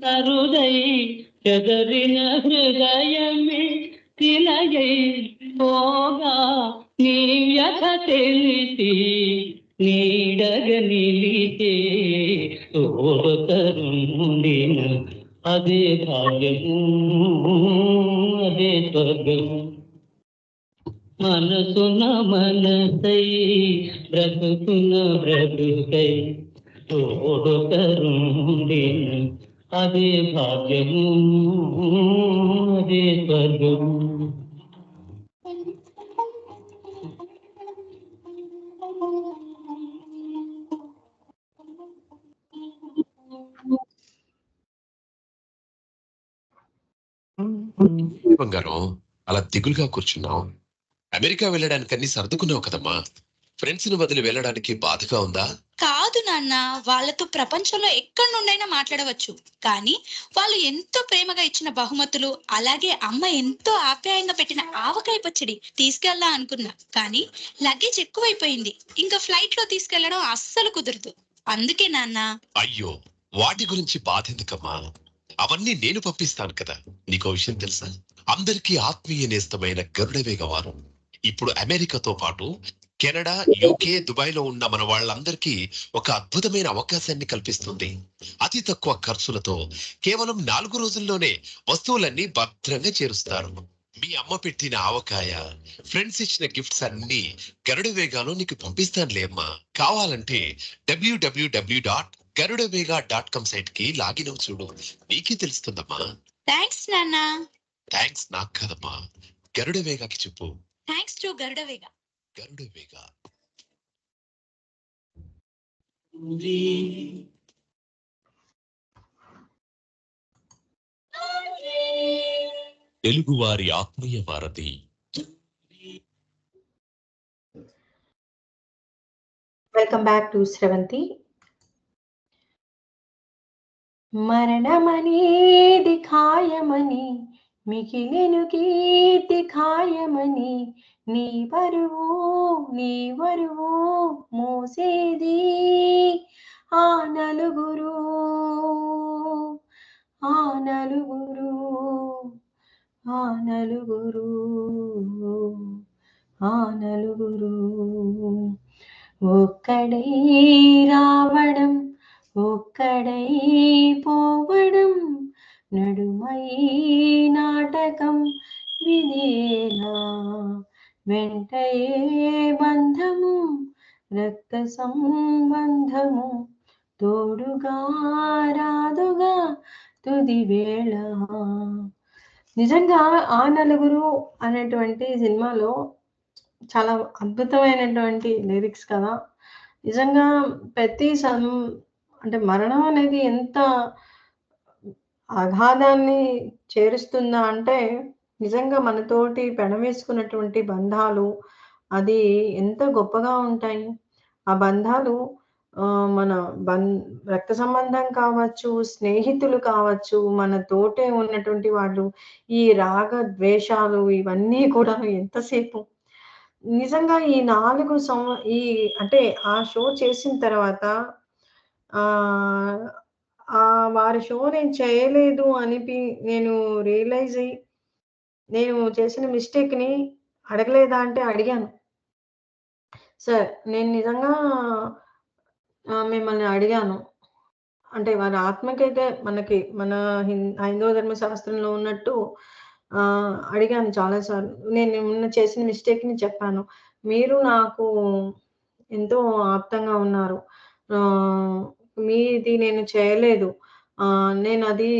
కరుదై చెదరిన హృదయమే తిలగై పోగా నీ వ్యథ తెలిసి నీడగ నిలిచే తోడుతరుండెను అదే భాగ్యము అదే స్వర్గము. మనసున మనసై బ్రతుకున బ్రతుకై తోడుతరుండెను అదే భాగ్యము అదే స్వర్గము. బంగారం అలా దిగులుగా కూర్చున్నావు. అమెరికా వెళ్ళడానికి అన్ని సర్దుకున్నావు కదమ్మా. ఫ్రెండ్స్ ని వదిలి వెళ్ళడానికి బాధగా ఉందా? కాదు నాన్న, వాళ్ళతో ప్రపంచంలో ఎక్కడి నుండైనా మాట్లాడవచ్చు. కానీ వాళ్ళు ఎంతో ప్రేమగా ఇచ్చిన బహుమతులు, అలాగే అమ్మ ఎంతో ఆప్యాయంగా పెట్టిన ఆవకాయ పచ్చడి తీసుకెళ్లా అనుకున్నా. కానీ లగేజ్ ఎక్కువైపోయింది. ఇంకా ఫ్లైట్ లో తీసుకెళ్లడం అస్సలు కుదరదు. అందుకే నాన్న. అయ్యో, వాటి గురించి బాధ ఎందుకమ్మా? అవన్నీ నేను పంపిస్తాను కదా. నీకో విషయం తెలుసా? అందరికీ ఆత్మీయ నేస్తమైన గరుడవేగ వారు ఇప్పుడు అమెరికాతో పాటు కెనడా, యూకే, దుబాయ్ లో ఉన్న మన వాళ్ళందరికీ ఒక అద్భుతమైన అవకాశాన్ని కల్పిస్తుంది. అతి తక్కువ ఖర్చులతో కేవలం 4 రోజుల్లోనే వస్తువులన్నీ భద్రంగా చేరుస్తారు. మీ అమ్మ పెట్టిన ఆవకాయ, ఫ్రెండ్స్ ఇచ్చిన గిఫ్ట్స్ అన్ని గరుడవేగాలో నీకు పంపిస్తానులే అమ్మా. కావాలంటే www.garudavega.com సైట్ కి లాగిన్ అవు చూడు, నీకే తెలుస్తుందమ్మా. థ్యాంక్స్ నాన్న. థ్యాంక్స్ నాకు కదమ్మా, గరుడవేగాకి చెప్పు. Thanks to Garudavega. గరుడవేగ. తెలుగువారి ఆత్మీయ భారతి. Welcome back to Sravanthi. మరణమనేది ఖాయమని, మిగిలెను కీర్తి ఖాయమని, నీ పరువు నీ వరువు మోసేది ఆ నలుగురు, ఆ నలుగురు, ఆ నలుగురు, ఆ నలుగురు. ఒక్కడై రావడం, ఒక్కడై పోవడం, నడుమై నాటకం వినేలా, వెంటయే బంధము రక్త సంబంధము, తోడుగా రాదుగా తుది వేళ. నిజంగా ఆ నలుగురు అనేటువంటి సినిమాలో చాలా అద్భుతమైనటువంటి లిరిక్స్ కదా. నిజంగా ప్రతి అంటే మరణం అనేది ఎంత అగాధాన్ని చేరుస్తుందా అంటే, నిజంగా మనతోటి పెనవేసుకున్నటువంటి బంధాలు అది ఎంత గొప్పగా ఉంటాయి. ఆ బంధాలు మన రక్త సంబంధం కావచ్చు, స్నేహితులు కావచ్చు, మన తోటే ఉన్నటువంటి వాళ్ళు, ఈ రాగ ద్వేషాలు ఇవన్నీ కూడా ఎంతసేపు. నిజంగా ఈ 4 ఈ అంటే ఆ షో చేసిన తర్వాత వారి షో నేను చేయలేదు నేను రియలైజ్ అయ్యి, నేను చేసిన మిస్టేక్‌ని అడగలేదా అంటే అడిగాను. సార్, నేను నిజంగా మిమ్మల్ని అడిగాను. అంటే వారి ఆత్మకైతే మన హైందవ ధర్మశాస్త్రంలో ఉన్నట్టు అడిగాను చాలా సార్లు. నేను నిన్న చేసిన మిస్టేక్‌ని చెప్పాను. మీరు నాకు ఎంతో ఆప్తంగా ఉన్నారు. మీది నేను చేయలేదు. నేనది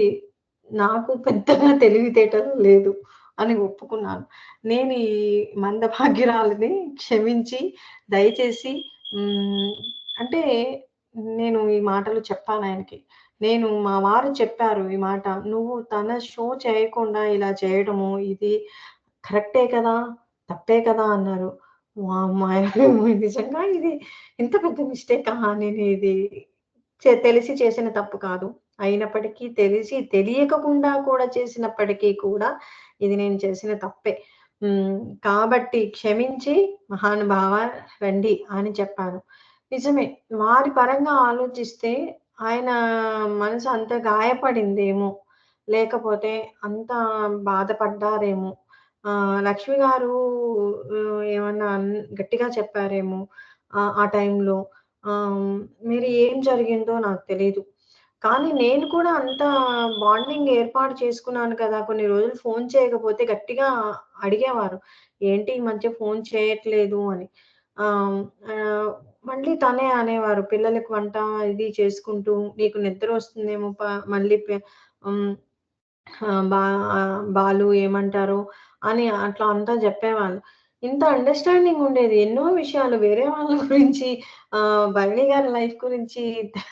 నాకు పెద్దగా తెలివితేటలు లేదు అని ఒప్పుకున్నాను. నేను ఈ మందభాగ్యురాలిని క్షమించి దయచేసి అంటే నేను ఈ మాటలు చెప్పానాయనకి. మా వారు చెప్పారు ఈ మాట. "నువ్వు తన షో చేయకుండా ఇలా చేయడము ఇది కరెక్టే కదా! తప్పే కదా అన్నారు. వామ్మో! నిజంగా ఇది ఇంత పెద్ద మిస్టేకా? నేను ఇది తెలిసి చేసిన తప్పు కాదు. అయినప్పటికీ తెలిసి తెలియకుండా కూడా చేసినప్పటికీ కూడా ఇది నేను చేసిన తప్పే. కాబట్టి క్షమించి మహానుభావ రండి అని చెప్పాను. నిజమే. వారి పరంగా ఆలోచిస్తే ఆయన మనసు అంత గాయపడిందేమో! లేకపోతే అంత బాధపడ్డారేమో! లక్ష్మి గారు ఏమన్నా గట్టిగా చెప్పారేమో ఆ టైంలో. మరి ఏం జరిగిందో నాకు తెలీదు. కానీ నేను కూడా అంత బాండింగ్ ఏర్పాటు చేసుకున్నాను కదా! కొన్ని రోజులు ఫోను చేయకపోతే గట్టిగా అడిగేవారు. ఏంటి ఈ మధ్య ఫోను చేయట్లేదు అని. ఆహ్, ఆహ్, మళ్ళీ తనే అనేవారు. పిల్లలకి వంట ఇది చేసుకుంటూ నీకు నిద్రొస్తుందేమో మళ్ళీ హ్మ్. బాలు ఏమంటారో అని అట్లా అంతా జెప్పేవాళ్ళు. ఇంత అండర్‌స్టాండింగ్ ఉండేది. ఎన్నో విషయాలు వేరే వాళ్ళ గురించి భరణి గారి లైఫ్ గురించి,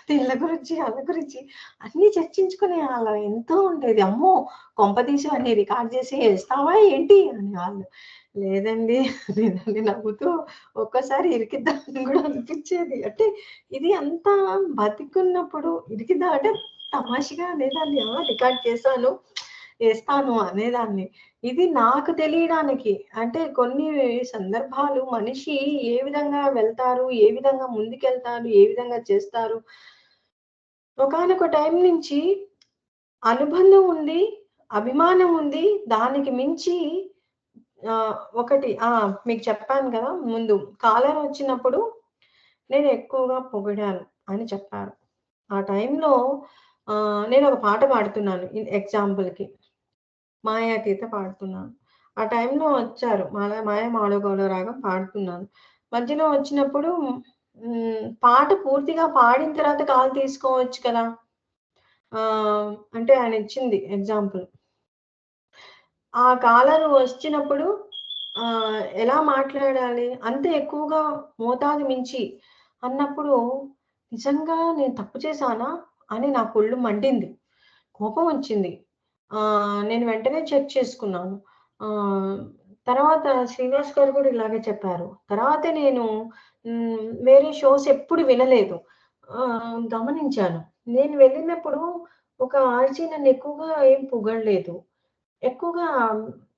వీళ్ళ గురించి, ఆళ్ళ గురించి అన్నీ చర్చించుకునేవాళ్ళం. ఎంతో ఉండేది. అమ్మో! కొంపతీసి అన్ని రికార్డ్ చేసి ఏస్తావా ఏంటి అనేవాళ్ళు. లేదండి లేదండి నవ్వుతూ ఒక్కోసారి ఇరికిద్దామని గూడా అనిపిచ్చేది. అంటే ఇది అంతా బతికున్నప్పుడు ఇరికిద్దాం అంటే తమాషగా అనేదాన్ని. రికార్డ్ చేశాను, ఏస్తాను అనేదాన్ని. ఇది నాకు తెలియడానికి అంటే కొన్ని సందర్భాలు మనిషి ఏ విధంగా వెళ్తారు, ఏ విధంగా ముందుకెళ్తారు, ఏ విధంగా చేస్తారు. ఒకానొక టైం నుంచి అనుబంధం ఉంది, అభిమానం ఉంది. దానికి మించి ఒకటి మీకు చెప్పాను గదా! ముందు కాలర్ వచ్చినప్పుడు నేను ఎక్కువగా పొగిడాను అని చెప్పారు. ఆ టైంలో నేనొక పాట పాడుతున్నాను ఎగ్జాంపుల్‌కి. 'మాయాతీత' పాడుతున్నాను. ఆ టైంలో వచ్చారు. 'మాయ మాళవగౌళ రాగం' పాడుతున్నాను. మధ్యలో వచ్చినప్పుడు పాట పూర్తిగా పాడిన తర్వాత కాల్ తీసుకోవచ్చు కదా! అంటే ఆయన ఇచ్చింది ఎగ్జాంపుల్. ఆ కాలర్ వచ్చినప్పుడు ఎలా మాట్లాడాలి? అంత ఎక్కువగా మోతాదు మించి అన్నప్పుడు నిజంగా నేను తప్పు చేశానా? అని నాకు ఒళ్ళు మండింది. కోపం వచ్చింది. నేను వెంటనే చెక్ చేసుకున్నాను. ఆహ్, తర్వాత శ్రీనివాస్ గారు కూడా ఇలాగే చెప్పారు. తర్వాతే నేను వేరే షోస్ ఎప్పుడు వినలేదు. గమనించాను. నేను వెళ్ళినప్పుడు ఒక ఆర్జీ నన్ను ఎక్కువగా ఏం పొగడలేదు. ఎక్కువగా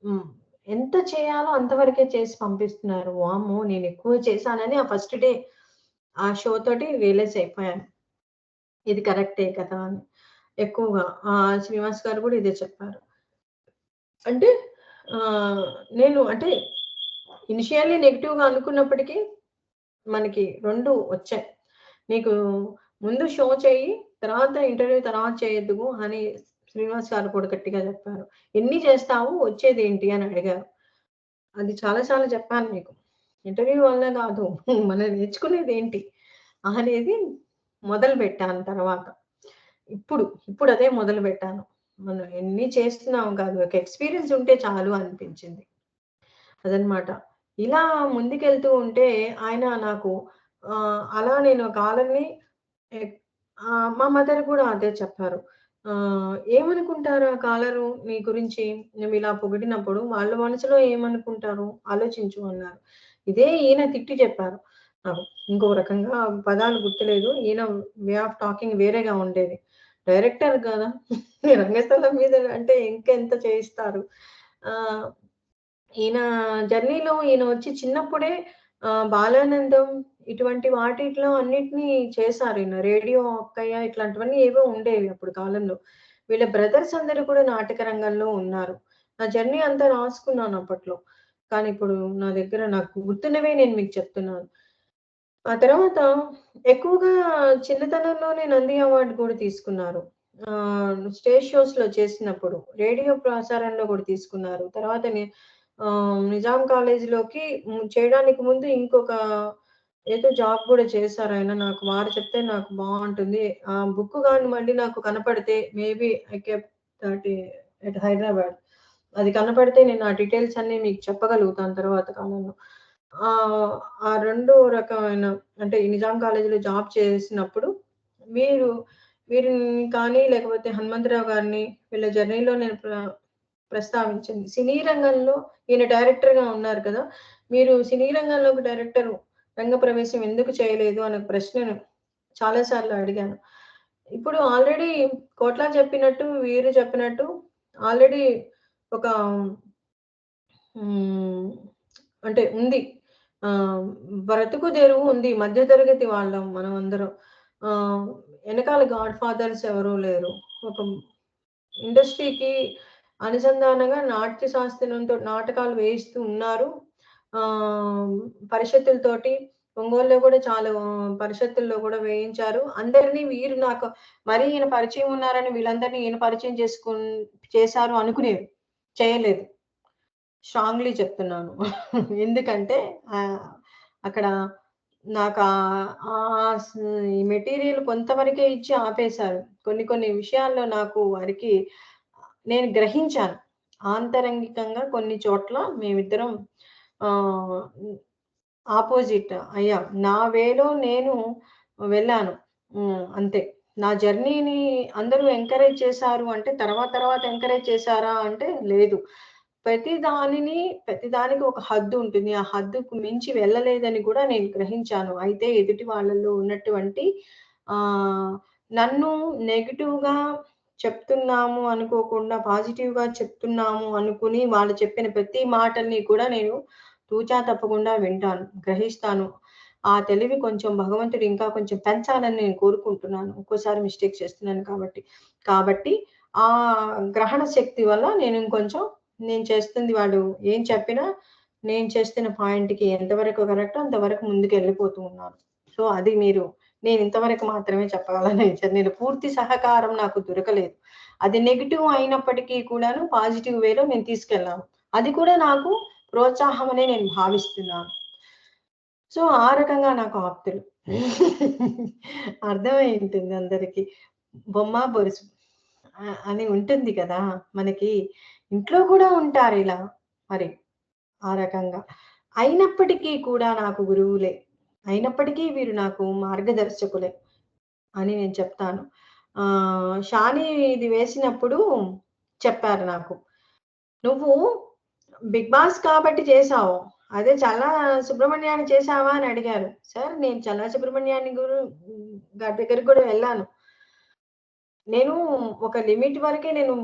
హ్మ్. ఎంత చేయాలో అంతవరకే చేసి పంపిస్తున్నారు. వామ్మో! నేను ఎక్కువ చేశానని ఆ ఫస్ట్ డే ఆ షో తోటి రియలైజ్ అయిపోయాను. ఇది కరెక్టే కదా! అని. ఎక్కువగా శ్రీనివాస్ గారు గూడా ఇదే చెప్పారు. అంటే ఆహ్, నేను అంటే ఇనిషియల్లీ నెగెటివ్‌గా అనుకున్నప్పటికీ మనకి 2 వచ్చాయి. నీకు ముందు షో చెయ్యి, తర్వాత ఇంటర్వ్యూ తర్వాత చేయొద్దు అని శ్రీనివాస్ గారు కూడా గట్టిగా చెప్పారు. ఎన్ని చేస్తావు? వచ్చేదేంటి? అని అడిగారు. అది చాలా సార్లు చెప్పాను మీకు. ఇంటర్వ్యూ వల్ల గాదు. మనం నేర్చుకునేదేంటి? అనేది మొదలుపెట్టాను తర్వాత. ఇప్పుడు అదే మొదలుపెట్టాను. మనం ఎన్ని చేస్తున్నాం కాదు. ఒక ఎక్స్‌పీరియన్స్ ఉంటే చాలు అనిపించింది. అదనమాట. ఇలా ముందుకెళ్తూ ఉంటే ఆయన నాకు అలా నేను కాలర్‌ని ఎక్ మా మదర్ కూడా అదే చెప్పారు. "ఏమనుకుంటారు ఆ కాలరు నీ గురించి నువ్విలా పొగిడినప్పుడు? వాళ్ళ మనసులో ఏమనుకుంటారు ఆలోచించు" అన్నారు. ఇదే ఈయన తిట్టి చెప్పారు నాకు. ఇంకో రకంగా పదాలు గుర్తులేదు. ఈయన వే ఆఫ్ టాకింగ్ వేరేగా ఉండేది. డైరెక్టర్ గదా! రంగస్థలం మీద అంటే ఇంకెంత చేయిస్తారు. ఆహ్ ఈయన జర్నీలో ఈయన వచ్చి చిన్నప్పుడే బాలానందం ఇటువంటి వాటిట్లో అన్నిటిని చేశారు ఈయన. రేడియో అక్కయ్య ఇట్లాంటివన్నీ ఏవో ఉండేవి అప్పుడు కాలంలో. వీళ్ళ బ్రదర్స్ అందరూ కూడా నాటక రంగంలో ఉన్నారు. నా జర్నీ అంతా రాసుకున్నాను అప్పట్లో. కానీ ఇప్పుడు నా దగ్గర నాకు గుర్తున్నవే నేను మీకు చెప్తున్నాను. ఆ తర్వాత ఎక్కువగా చిన్నతనంలోనే నంది అవార్డ్ కూడా తీసుకున్నారు. స్టేజ్ షోస్‌లో చేసినప్పుడు. రేడియో ప్రసారంలో కూడా తీసుకున్నారు. తర్వాత నిజాం కాలేజీలోకి చేయడానికి ముందు ఇంకొక ఏదో జాబ్ గూడా చేశారాయన. నాకు వారు చెప్తే నాకు బావుంటుంది. ఆ బుక్ గాని మళ్ళీ నాకు కనపడితే maybe I kept that at Hyderabad. అది కనపడితే నేను ఆ డీటెయిల్స్ అన్నీ మీకు చెప్పగలుగుతాను తర్వాత కాలంలో. ఆ 2 రకమైన అంటే ఈ నిజాం కాలేజీలో జాబ్ చేసినప్పుడు వీరు వీరిని కానీ లేకపోతే హనుమంతరావు గారిని వీళ్ళ జర్నీలో నేను ప్రస్తావించింది. సినీ రంగంలో ఈయన డైరెక్టర్‌గా ఉన్నారు కదా! మీరు సినీ రంగంలోకి డైరెక్టర్ రంగప్రవేశం ఎందుకు చేయలేదు అనే ప్రశ్నను చాలా సార్లు అడిగాను. ఇప్పుడు ఆల్రెడీ కోట్ల చెప్పినట్టు, వీరు చెప్పినట్టు ఆల్రెడీ ఒక అంటే ఉంది. బ్రతుకు తెరువు ఉంది. మధ్య తరగతి వాళ్ళం మనమందరం. ఎనకాల గాడ్ ఫాదర్స్ ఎవరు లేరు. ఒక ఇండస్ట్రీకి అనుసంధానంగా నాట్య శాస్త్రంతో నాటకాలు వేయిస్తూ ఉన్నారు. పరిషత్తులతోటి ఒంగోలులో కూడా చాలా పరిషత్తుల్లో కూడా వేయించారు. అందరినీ వీరు నాకు మరి ఈయన పరిచయం ఉన్నారని వీళ్ళందరినీ ఈయన పరిచయం చేశారు అనుకునేది. చేయలేదు. స్ట్రాంగ్‌లీ చెప్తున్నాను. ఎందుకంటే అక్కడ నాకు ఈ మెటీరియల్ కొంతవరకే ఇచ్చి ఆపేశారు. కొన్ని విషయాల్లో నాకు వారికి నేను గ్రహించాను. ఆంతరంగికంగా కొన్ని చోట్ల మేమిద్దరం ఆపోజిట్ అయ్యాం. నా వేలో నేను వెళ్ళాను. అంతే. నా జర్నీని అందరూ ఎంకరేజ్ చేశారు అంటే తర్వాత ఎంకరేజ్ చేశారా అంటే లేదు. ప్రతిదానికి ఒక హద్దు ఉంటుంది. ఆ హద్దుకు మించి వెళ్ళలేదని కూడా నేను గ్రహించాను. అయితే ఎదుటి వాళ్ళలో ఉన్నటువంటి నన్ను నెగెటివ్‌గా చెప్తున్నాము అనుకోకుండా పాజిటివ్‌గా చెప్తున్నాము అనుకుని వాళ్ళు చెప్పిన ప్రతి మాటల్ని కూడా నేను తూచా తప్పకుండా వింటాను, గ్రహిస్తాను. ఆ తెలివి కొంచెం భగవంతుడు ఇంకా కొంచెం పెంచాలని నేను కోరుకుంటున్నాను. ఒక్కోసారి మిస్టేక్ చేస్తున్నాను కాబట్టి ఆ గ్రహణ శక్తి వల్ల నేను ఇంకొంచెం నేను చేస్తుంది వాడు ఏం చెప్పినా నేను చేస్తున్న పాయింట్‌కి ఎంతవరకు కరెక్టో అంతవరకు ముందుకెళ్ళిపోతూ ఉన్నాను. సో, అది నేను ఇంతవరకు మాత్రమే చెప్పగలను. నేను పూర్తి సహకారం నాకు దొరకలేదు. అది నెగెటివ్ అయినప్పటికీ కూడాను పాజిటివ్ వేలో నేను తీసుకెళ్ళాను. అది కూడా నాకు ప్రోత్సాహం అనే నేను భావిస్తున్నాను. సో, ఆ రకంగా నాకు ఆప్తులు. అర్థమై ఉంటుంది అందరికి. బొమ్మ, బొరుసు అని ఉంటుంది కదా! మనకి ఇంట్లో కూడా ఉంటారు ఇలా మరి ఆ రకంగా. అయినప్పటికీ కూడా నాకు గురువులే. అయినప్పటికీ వీరు నాకు మార్గదర్శకులే అని నేను చెప్తాను. షాని ఇది వేసినప్పుడు చెప్పారు నాకు. "నువ్వు 'బిగ్ బాస్' కాబట్టి చేశావు. అదే 'చల్లా సుబ్రహ్మణ్యాన్ని' చేశావా అని అడిగారు. సార్ నేను 'చల్లా సుబ్రహ్మణ్యాన్ని' గారి దగ్గరికి కూడా వెళ్ళాను. నేను ఒక లిమిట్ వరకే నేను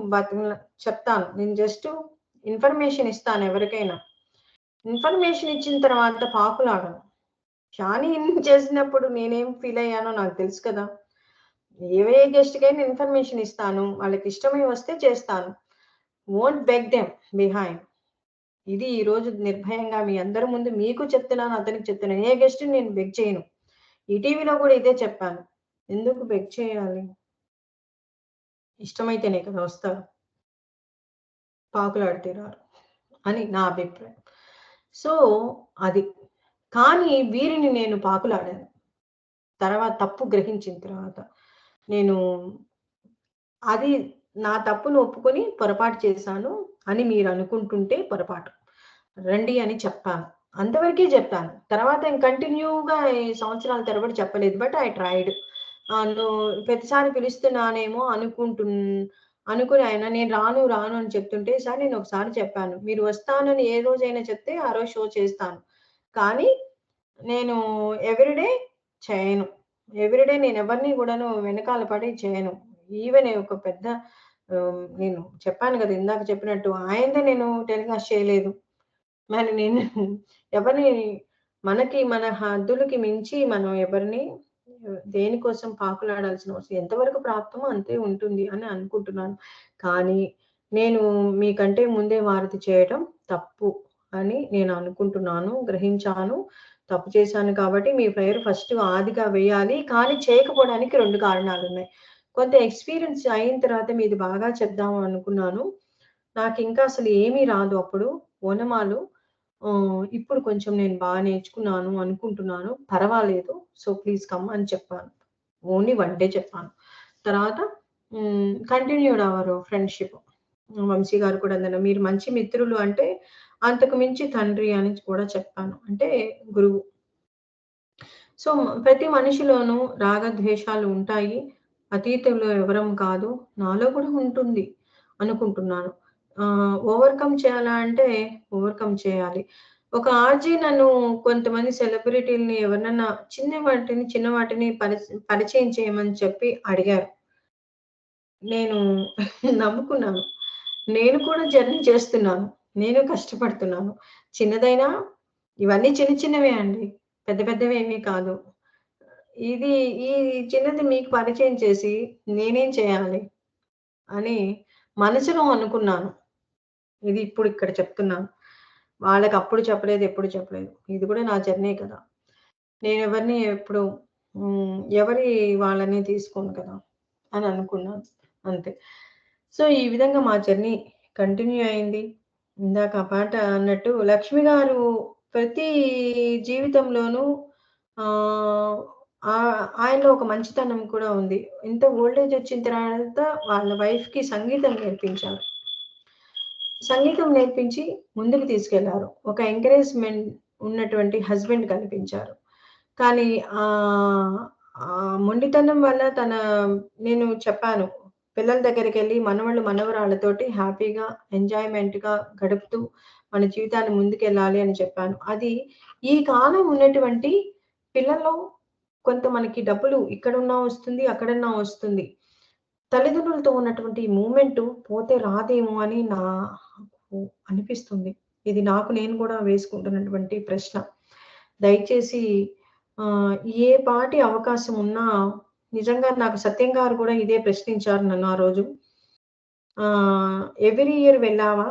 చెప్తాను. నేను జస్ట్ ఇన్ఫర్మేషన్ ఇస్తాను ఎవరికైనా. ఇన్ఫర్మేషన్ ఇచ్చిన తర్వాత పాకులాడను. షాని చేసినప్పుడు నేనేం ఫీల్ అయ్యానో నాకు తెలుసు కదా! ఏ గెస్ట్‌కైనా ఇన్ఫర్మేషన్ ఇస్తాను. వాళ్ళకి ఇష్టమై వస్తే చేస్తాను. Won't beg them behind. ఇది ఈరోజు నిర్భయంగా మీ అందరి ముందు మీకు చెప్తున్నాను, అతనికి చెప్తున్నాను. ఏ గెస్ట్‌ని నేను బెగ్ చేయను. ఈటీవీలో కూడా ఇదే చెప్పాను. ఎందుకు బెగ్ చేయాలి? ఇష్టమైతేనే కదా వస్తారు. పాకులాడితే రారు అని నా అభిప్రాయం. సో, అది. కానీ వీరిని నేను పాకులాడాను. తర్వాత తప్పు గ్రహించిన తర్వాత. నేను అది నా తప్పును ఒప్పుకొని పొరపాటు చేశాను అని మీరు అనుకుంటుంటే పొరపాటు. రండి అని చెప్పాను. అంతవరకే చెప్పాను. తర్వాత కంటిన్యూగా సంవత్సరాల తరబడి చెప్పలేదు. But I tried. నువ్వు ప్రతిసారి పిలుస్తున్నానేమో అనుకుని ఆయన నేను రాను అని చెప్తుంటే, సార్ నేను ఒకసారి చెప్పాను. మీరు వస్తానని ఏ రోజైనా చెప్తే ఆ రోజు షో చేస్తాను. కానీ నేను ఎవ్రీడే చేయను. ఎవ్రీడే నేను ఎవరిని కూడాను వెనకాల పడి చేయను. ఈవెన్ ఒక పెద్ద నేను చెప్పాను కదా! ఇందాక చెప్పినట్టు ఆయనదే నేను టెలికాస్ట్ చేయలేదు. మరి నేను ఎవరిని మన హద్దులకి మించి మనం ఎవరిని దేనికోసం పాకులాడాల్సిన అవసరం ఎంతవరకు ప్రాప్తమో అంతే ఉంటుంది అని అనుకుంటున్నాను. కానీ నేను మీకంటే ముందే వారధి చేయటం తప్పు అని నేను అనుకుంటున్నాను. గ్రహించాను. తప్పు చేశాను కాబట్టి మీ పేరు ఫస్ట్ ఆదిగా వేయాలి. కానీ చేయకపోవడానికి 2 కారణాలున్నాయి. కొంత ఎక్స్‌పీరియన్స్ అయిన తర్వాత మీది బాగా చెప్దాము అనుకున్నాను. నాకింకా అసలు ఏమీ రాదు అప్పుడు. ఓనమాలు ఇప్పుడు కొంచెం నేను బాగా నేర్చుకున్నాను అనుకుంటున్నాను. పర్వాలేదు. సో, ప్లీజ్ కమ్ అని చెప్పాను. ఓన్లీ 1 డే చెప్పాను. తర్వాత కంటిన్యూడ్ అవర్ ఫ్రెండ్‌షిప్. వంశీ గారు కూడా అన్నారు. మీరు మంచి మిత్రులు అంటే అంతకు మించి తండ్రి అని కూడా చెప్పాను. అంటే గురువు. సో, ప్రతి మనిషిలోనూ రాగద్వేషాలు ఉంటాయి. అతీతులు ఎవరం కాదు. నాలో కూడా ఉంటుంది అనుకుంటున్నాను. ఓవర్‌కమ్ చేయాలా అంటే ఓవర్‌కమ్ చేయాలి. ఒక ఆర్‌జే నన్ను కొంతమంది సెలబ్రిటీలని ఎవరినన్నా చిన్న వాటిని పరిచయం చేయమని చెప్పి అడిగారు. నేను నమ్ముకున్నాను. నేను కూడా జర్నీ చేస్తున్నాను. నేను కష్టపడుతున్నాను. చిన్నదైనా ఇవన్నీ చిన్నవే అండి. పెద్దవేమీ కాదు. ఇది ఈ చిన్నది మీకు పరిచయం చేసి నేనేం చేయాలి అని మనసులో అనుకున్నాను. ఇది ఇప్పుడు ఇక్కడ చెప్తున్నాను. వాళ్ళకి అప్పుడు చెప్పలేదు, ఎప్పుడు చెప్పలేదు. ఇది కూడా నా జర్నీ కదా! నేనెవరిని ఎప్పుడు ఎవరి వాళ్ళని తీసుకోను కదా! అని అనుకున్నాను. అంతే. సో, ఈ విధంగా మా జర్నీ కంటిన్యూ అయింది. ఇందాక ఆ పాట అన్నట్టు లక్ష్మి గారు ప్రతి జీవితంలోనూ ఆహ్, ఆయనలో ఒక మంచితనం కూడా ఉంది. ఇంత ఓల్డ్ ఏజ్ వచ్చిన తర్వాత వాళ్ళ వైఫ్‌కి సంగీతం నేర్పించారు. సంగీతం నేర్పించి ముందుకు తీసుకెళ్లారు. ఒక ఎంకరేజ్‌మెంట్ ఉన్నటువంటి హస్బెండ్ కనిపించారు. కానీ ఆ మొండితనం వల్ల నేను చెప్పాను. పిల్లల దగ్గరికెళ్ళి మనవళ్ళు, మనవరాళ్ళతోటి హ్యాపీగా, ఎంజాయ్‌మెంట్‌గా గడుపుతూ మన జీవితాన్ని ముందుకెళ్ళాలి అని చెప్పాను. అది ఈ కాలం ఉన్నటువంటి పిల్లల్లో కొంత మనకి డబ్బులు ఇక్కడున్నా వస్తుంది, అక్కడన్నా వస్తుంది. తల్లిదండ్రులతో ఉన్నటువంటి మూవ్‌మెంటు పోతే రాదేమో అని నాకు అనిపిస్తుంది. ఇది నాకు నేను కూడా వేసుకుంటున్నటువంటి ప్రశ్న. దయచేసి ఏ పాటి అవకాశం ఉన్నా నిజంగా నాకు సత్యం గారు కూడా ఇదే ప్రశ్నించారు నన్ను ఆ రోజు. "ఎవ్రీ ఇయర్ వెళ్ళావా?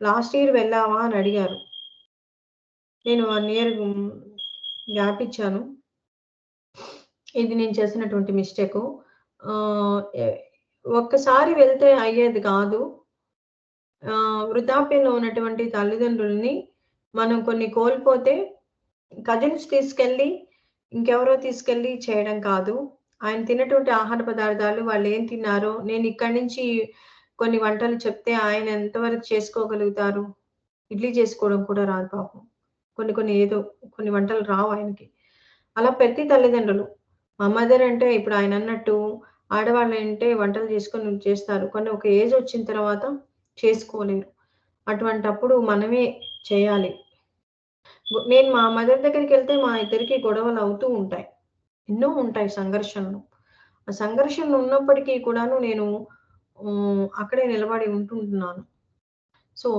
లాస్ట్ ఇయర్ వెళ్ళావా?" అని అడిగారు. నేను 1 ఇయర్ గ్యాప్ ఇచ్చాను. ఇది నేను చేసినటువంటి మిస్టేకు. ఆహ్, ఎ ఒక్కసారి వెళ్తే అయ్యేది కాదు. వృద్ధాప్యంలో ఉన్నటువంటి తల్లిదండ్రులని మనం కొన్ని కోల్పోతే కజిన్స్ తీసుకెళ్ళి, ఇంకెవరో తీసుకెళ్ళి చేయడం కాదు. ఆయన తిన్నటువంటి ఆహార పదార్థాలు వాళ్ళేం తిన్నారో, నేనిక్కడి నుంచి కొన్ని వంటలు చెప్తే ఆయన ఎంతవరకు చేసుకోగలుగుతారు? ఇడ్లీ చేసుకోవడం కూడా రాదు పాపం. కొన్ని వంటలు రావు ఆయనకి. అలా ప్రతి తల్లిదండ్రులు. మా మదర్ అంటే ఇప్పుడు ఆయనన్నట్టు ఆడవాళ్ళంటే వంటలు చేసుకొని చేస్తారు. కానీ ఒక ఏజ్ వచ్చిన తర్వాత చేసుకోలేరు. అటువంటప్పుడు మనమే చేయాలి. నేను మా మదర్ దగ్గరికెళ్తే మా ఇద్దరికి గొడవలు అవుతూ ఉంటాయి. ఎన్నో ఉంటాయి సంఘర్షణలు. ఆ సంఘర్షణలు ఉన్నప్పటికీ కూడాను నేను అక్కడే నిలబడి ఉంటున్నాను. సో,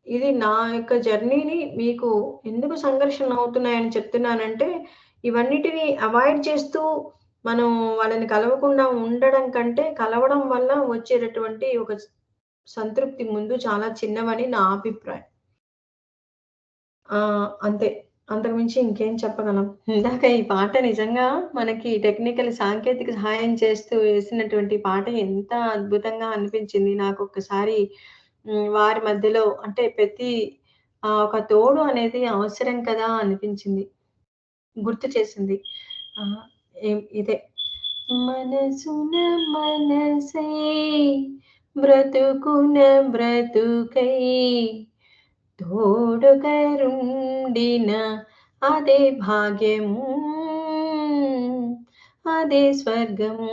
ఇది నా యొక్క జర్నీని మీకు ఎందుకు సంఘర్షణలవుతున్నాయని చెప్తున్నానంటే, ఇవన్నిటిని అవాయిడ్ చేస్తూ మనం వాళ్ళని కలవకుండా ఉండడం కంటే, కలవడం వల్ల వచ్చేటటువంటి ఒక సంతృప్తి ముందు చాలా చిన్నవని నా అభిప్రాయం. అంతే. అంతకు మించి ఇంకేం చెప్పగలం. ఇందాక ఈ పాట నిజంగా మనకి టెక్నికల్ సాంకేతిక సహాయం చేస్తూ వేసినటువంటి పాట ఎంత అద్భుతంగా అనిపించింది. నాకొక్కసారి వారి మధ్యలో అంటే ఒక తోడు అనేది అవసరం కదా అనిపించింది. గుర్తు చేసింది. ఆహ్, ఇదే. మనసున మనసై బ్రతుకున బ్రతుకై తోడుగరుండిన అదే భాగ్యము, అదే స్వర్గము.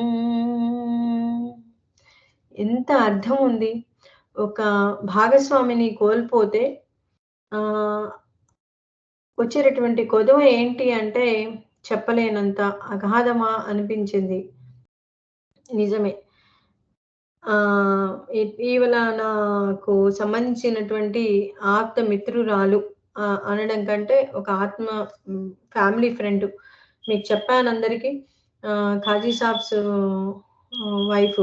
ఎంత అర్థం ఉంది. ఒక భాగస్వామిని కోల్పోతే వచ్చేటటువంటి కొదువ ఏంటి అంటే చెప్పలేనంత అగాధమా అనిపించింది. నిజమే. ఇటీవల నాకు సంబంధించినటువంటి ఆప్త మిత్రురాలు అనడం కంటే ఒక ఫ్యామిలీ ఫ్రెండ్. మీకు చెప్పాను అందరికి. ఖాజీ సాబ్స్ వైఫ్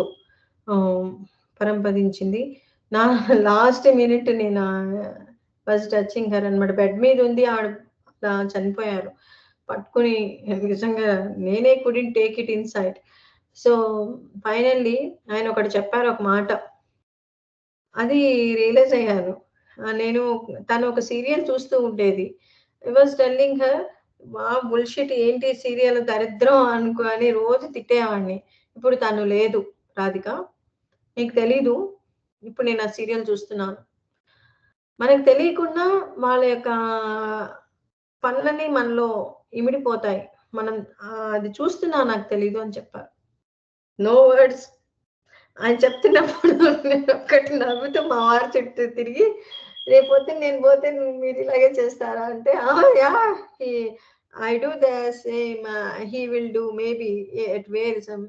పరంపదించింది. నా లాస్ట్ మినిట్ నేను వాస్ టచింగ్ హర్ అన్నమాట. బెడ్ మీద ఉంది. ఆవిడ అలా చనిపోయారు. పట్టుకొని నిజంగా నేనే couldn't take it inside. So, finally ఆయన ఒకటి చెప్పారు ఒక మాట. అది రియలైజ్ అయ్యాను. తను ఒక సీరియల్ చూస్తూ ఉండేది. I was telling her bullshit ఏంటి సీరియల్ దరిద్రం అని రోజు తిట్టేవాడిని. ఇప్పుడు తను లేదు రాధిక. నీకు తెలీదు. ఇప్పుడు నేను ఆ సీరియల్ చూస్తున్నాను. మనకు తెలియకుండా వాళ్ళ యొక్క పనులన్నీ మనలో ఇమిడిపోతాయి. మనం అది చూస్తున్నా నాకు తెలీదు అని చెప్పారు. No words. ఆయన చెప్తున్నప్పుడు నేను ఒక్కటి నవ్వుతూ మా వారి చుట్టూ తిరిగి, రేపొద్దున నేను పోతే మీరు ఇలాగే చేస్తారా అంటే, yeah I do the same, he will do maybe at where some,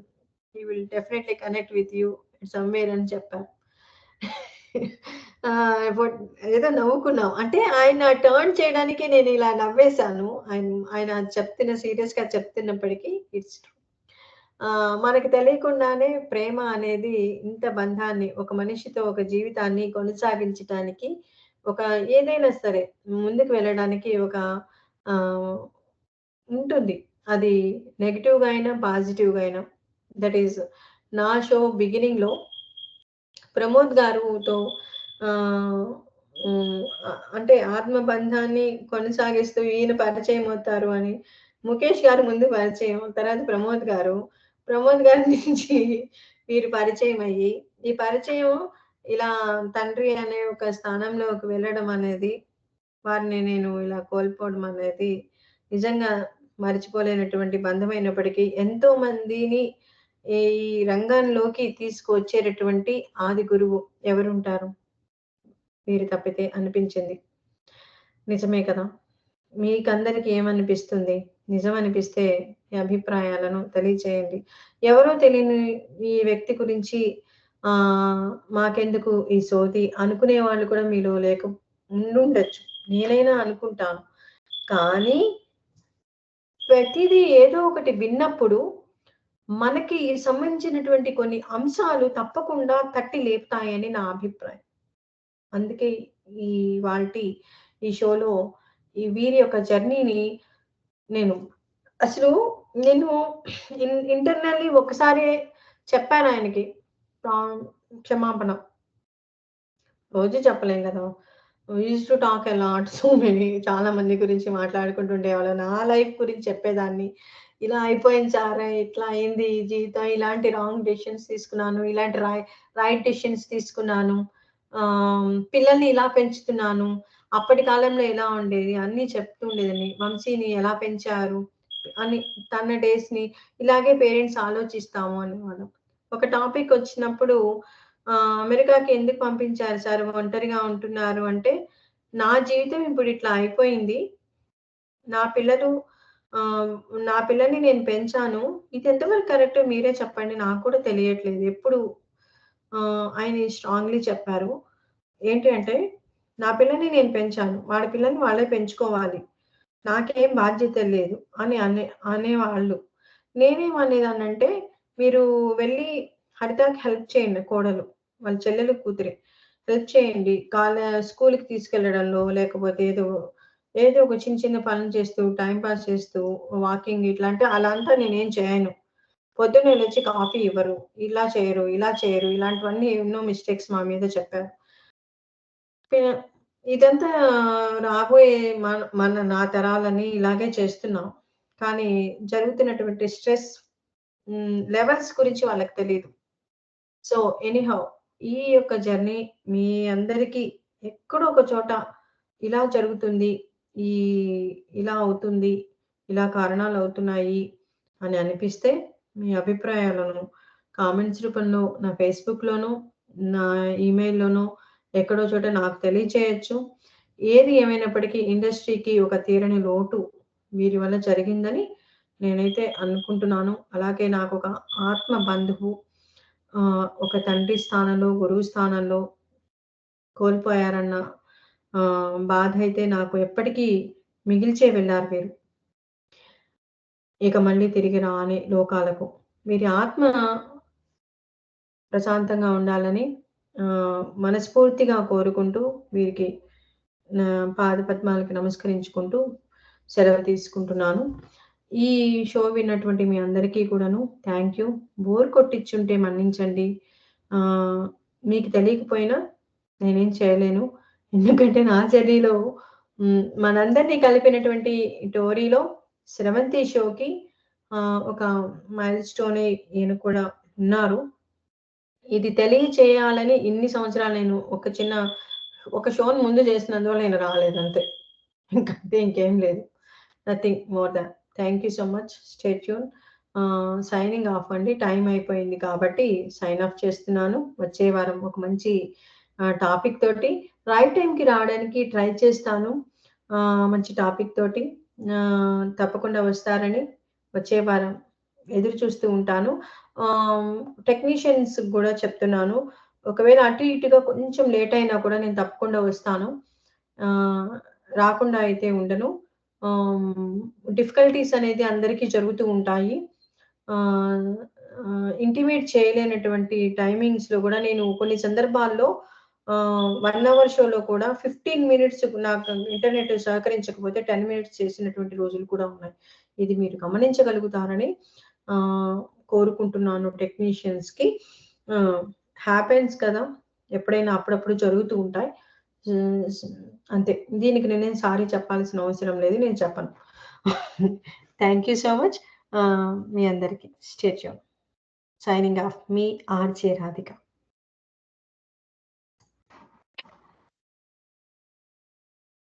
he will definitely connect with you somewhere అని చెప్పారు. ఏదో నవ్వుకున్నాం. అంటే ఆయన టర్న్ చేయడానికి నేను ఇలా నవ్వేశాను. ఆయన సీరియస్ గా చెప్తున్నప్పటికీ ఇట్స్ ట్రూ. మనకి తెలియకుండానే ప్రేమ అనేది ఇంత బంధాన్ని, ఒక మనిషితో ఒక జీవితాన్ని కొనసాగించడానికి, ఒక ఏదైనా సరే ముందుకు వెళ్ళడానికి ఒక ఉంటుంది. అది నెగెటివ్ గా అయినా పాజిటివ్ గా అయినా. దట్ ఈస్ నా షో బిగినింగ్ లో ప్రమోద్ గారుతో అంటే ఆత్మబంధాన్ని కొనసాగిస్తూ ఈయన పరిచయం అవుతారు అని ముఖేష్ గారు ముందు పరిచయం, తర్వాత ప్రమోద్ గారి నుంచి వీరు పరిచయం అయ్యి, ఈ పరిచయం ఇలా తండ్రి అనే ఒక స్థానంలోకి వెళ్ళడం అనేది, వారిని నేను ఇలా కోల్పోవడం అనేది నిజంగా మర్చిపోలేనటువంటి బంధమైనప్పటికీ ఎంతో మందిని ఈ రంగంలోకి తీసుకువచ్చేటటువంటి ఆది గురువు ఎవరుంటారు వీరు తప్పితే అనిపించింది. నిజమే కదా? మీకందరికి ఏమనిపిస్తుంది? నిజం అనిపిస్తే మీ అభిప్రాయాలను తెలియచేయండి. ఎవరో తెలియని ఈ వ్యక్తి గురించి మాకెందుకు ఈ సోది అనుకునే వాళ్ళు కూడా మీలో ఉండుండొచ్చు. నేనైనా అనుకుంటాను. కానీ ప్రతిదీ ఏదో ఒకటి విన్నప్పుడు మనకి సంబంధించినటువంటి కొన్ని అంశాలు తప్పకుండా తట్టి లేపుతాయని నా అభిప్రాయం. అందుకే ఈ షోలో ఈ వీరి యొక్క జర్నీని నేను ఇంటర్నల్లీ ఒకసారి చెప్పాను ఆయనకి క్షమాపణ. రోజు చెప్పలేం కదా. Use to talk a lot, so many, చాలా మంది గురించి మాట్లాడుకుంటుండేవాళ్ళం. నా లైఫ్ గురించి చెప్పేదాన్ని. ఇలా అయిపోయింది సార్, ఇట్లా అయింది జీవితం, ఇలాంటి రాంగ్ డెసిషన్స్ తీసుకున్నాను, ఇలాంటి రైట్ డెసిషన్స్ తీసుకున్నాను, పిల్లల్ని ఇలా పెంచుతున్నాను, అప్పటి కాలంలో ఎలా ఉండేది అన్ని చెప్తుండేదని. వంశీని ఎలా పెంచారు అని, తన డేస్ ని ఇలాగే పేరెంట్స్ ఆలోచిస్తాము అనేవాళ్ళం. ఒక టాపిక్ వచ్చినప్పుడు అమెరికాకి ఎందుకు పంపించారు సార్, ఒంటరిగా ఉంటున్నారు అంటే, నా జీవితం ఇప్పుడు ఇట్లా అయిపోయింది, నా పిల్లల్ని నేను పెంచాను, ఇది ఎంతవరకు కరెక్ట్ మీరే చెప్పండి, నాకు కూడా తెలియట్లేదు. ఎప్పుడు ఆయన స్ట్రాంగ్లీ చెప్పారు ఏంటి అంటే, నా పిల్లల్ని నేను పెంచాను, వాడి పిల్లల్ని వాళ్ళే పెంచుకోవాలి, నాకేం బాధ్యత లేదు అని అనేవాళ్ళు. నేనేమనేదాన్నంటే, మీరు వెళ్ళి హరితకి హెల్ప్ చేయండి, కోడలు వాళ్ళ చెల్లెలు కూతురే, హెల్ప్ చేయండి స్కూల్కి తీసుకెళ్లడంలో, లేకపోతే ఏదో ఒక చిన్న పనులు చేస్తూ, టైం పాస్ చేస్తూ, వాకింగ్ ఇట్లాంటి అలా అంతా నేనేం చేయను. పొద్దున్నే లేచి కాఫీ ఇవ్వరు, ఇలా చేయరు ఇలాంటివన్నీ ఎన్నో మిస్టేక్స్ మా మీద చెప్పారు. ఇదంతా రాబోయే నా తరాలని ఇలాగే చేస్తున్నాం. కానీ జరుగుతున్నటువంటి స్ట్రెస్ లెవెల్స్ గురించి వాళ్ళకి తెలియదు. సో ఎనీహౌ, ఈ యొక్క జర్నీ మీ అందరికీ ఎక్కడో ఒక చోట ఇలా జరుగుతుంది, ఇలా అవుతుంది, ఇలా కారణాలు అవుతున్నాయి అని అనిపిస్తే మీ అభిప్రాయాలను కామెంట్స్ రూపంలో నా ఫేస్బుక్లోనూ, నా ఈమెయిల్లోనూ ఎక్కడో చోట నాకు తెలియచేయచ్చు. ఏది ఏమైనప్పటికీ ఇండస్ట్రీకి ఒక తీరని లోటు వీరి వల్ల జరిగిందని నేనైతే అనుకుంటున్నాను. అలాగే నాకు ఒక ఆత్మ బంధువు, ఒక తండ్రి స్థానంలో, గురువు స్థానంలో కోల్పోయారన్న బాధ అయితే నాకు ఎప్పటికీ మిగిల్చే వెళ్ళారు వీరు. ఇక మళ్ళీ తిరిగి రాని లోకాలకు. వీరి ఆత్మ ప్రశాంతంగా ఉండాలని మనస్ఫూర్తిగా కోరుకుంటూ, వీరికి పాదపద్మాలకి నమస్కరించుకుంటూ సెలవు తీసుకుంటున్నాను. ఈ షో విన్నటువంటి మీ అందరికీ కూడాను థ్యాంక్ యూ. బోర్ కొట్టించుంటే మన్నించండి. మీకు తెలియకపోయినా నేనేం చేయలేను. ఎందుకంటే నా జర్నీలో మనందరినీ కలిపినటువంటి టోరీలో స్రవంతి షోకి ఒక మైల్ స్టోన్ ఈయన కూడా ఉన్నారు. ఇది తెలియచేయాలని ఇన్ని సంవత్సరాలు నేను ఒక షోని ముందు చేసినందువల్ల నేను రాలేదు అంతే. ఇంకేం లేదు. Nothing more than. Thank you so much. Stay tune. Signing of అండి. టైం అయిపోయింది కాబట్టి సైన్ ఆఫ్ చేస్తున్నాను. వచ్చే వారం ఒక మంచి టాపిక్ తోటి రైట్ టైంకి రావడానికి ట్రై చేస్తాను. మంచి టాపిక్ తోటి తప్పకుండా వస్తారని వచ్చే వారం ఎదురు చూస్తూ ఉంటాను. టెక్నీషియన్స్ కూడా చెప్తున్నాను. ఒకవేళ అటు ఇటుగా కొంచెం లేట్ అయినా కూడా నేను తప్పకుండా వస్తాను. రాకుండా అయితే ఉండను. డిఫికల్టీస్ అనేది అందరికీ జరుగుతూ ఉంటాయి. ఇంటిమేట్ చేయలేనటువంటి టైమింగ్స్‌లో కూడా నేను కొన్ని సందర్భాల్లో 1 అవర్ షోలో కూడా 15 మినిట్స్ నాకు ఇంటర్నెట్ సహకరించకపోతే 10 మినిట్స్ చేసినటువంటి రోజులు కూడా ఉన్నాయి. ఇది మీరు గమనించగలుగుతారని కోరుకుంటున్నాను టెక్నీషియన్స్‌కి. హ్యాపెన్స్ కదా! ఎప్పుడైనా అప్పుడప్పుడు జరుగుతూ ఉంటాయి. అంతే. దీనికి నేనేం సారీ చెప్పాల్సిన అవసరం లేదు. నేను చెప్పను. Thank you so much. మీ అందరికి స్టే ట్యూన్. సైనింగ్ ఆఫ్ మీ ఆర్‌జే రాధిక.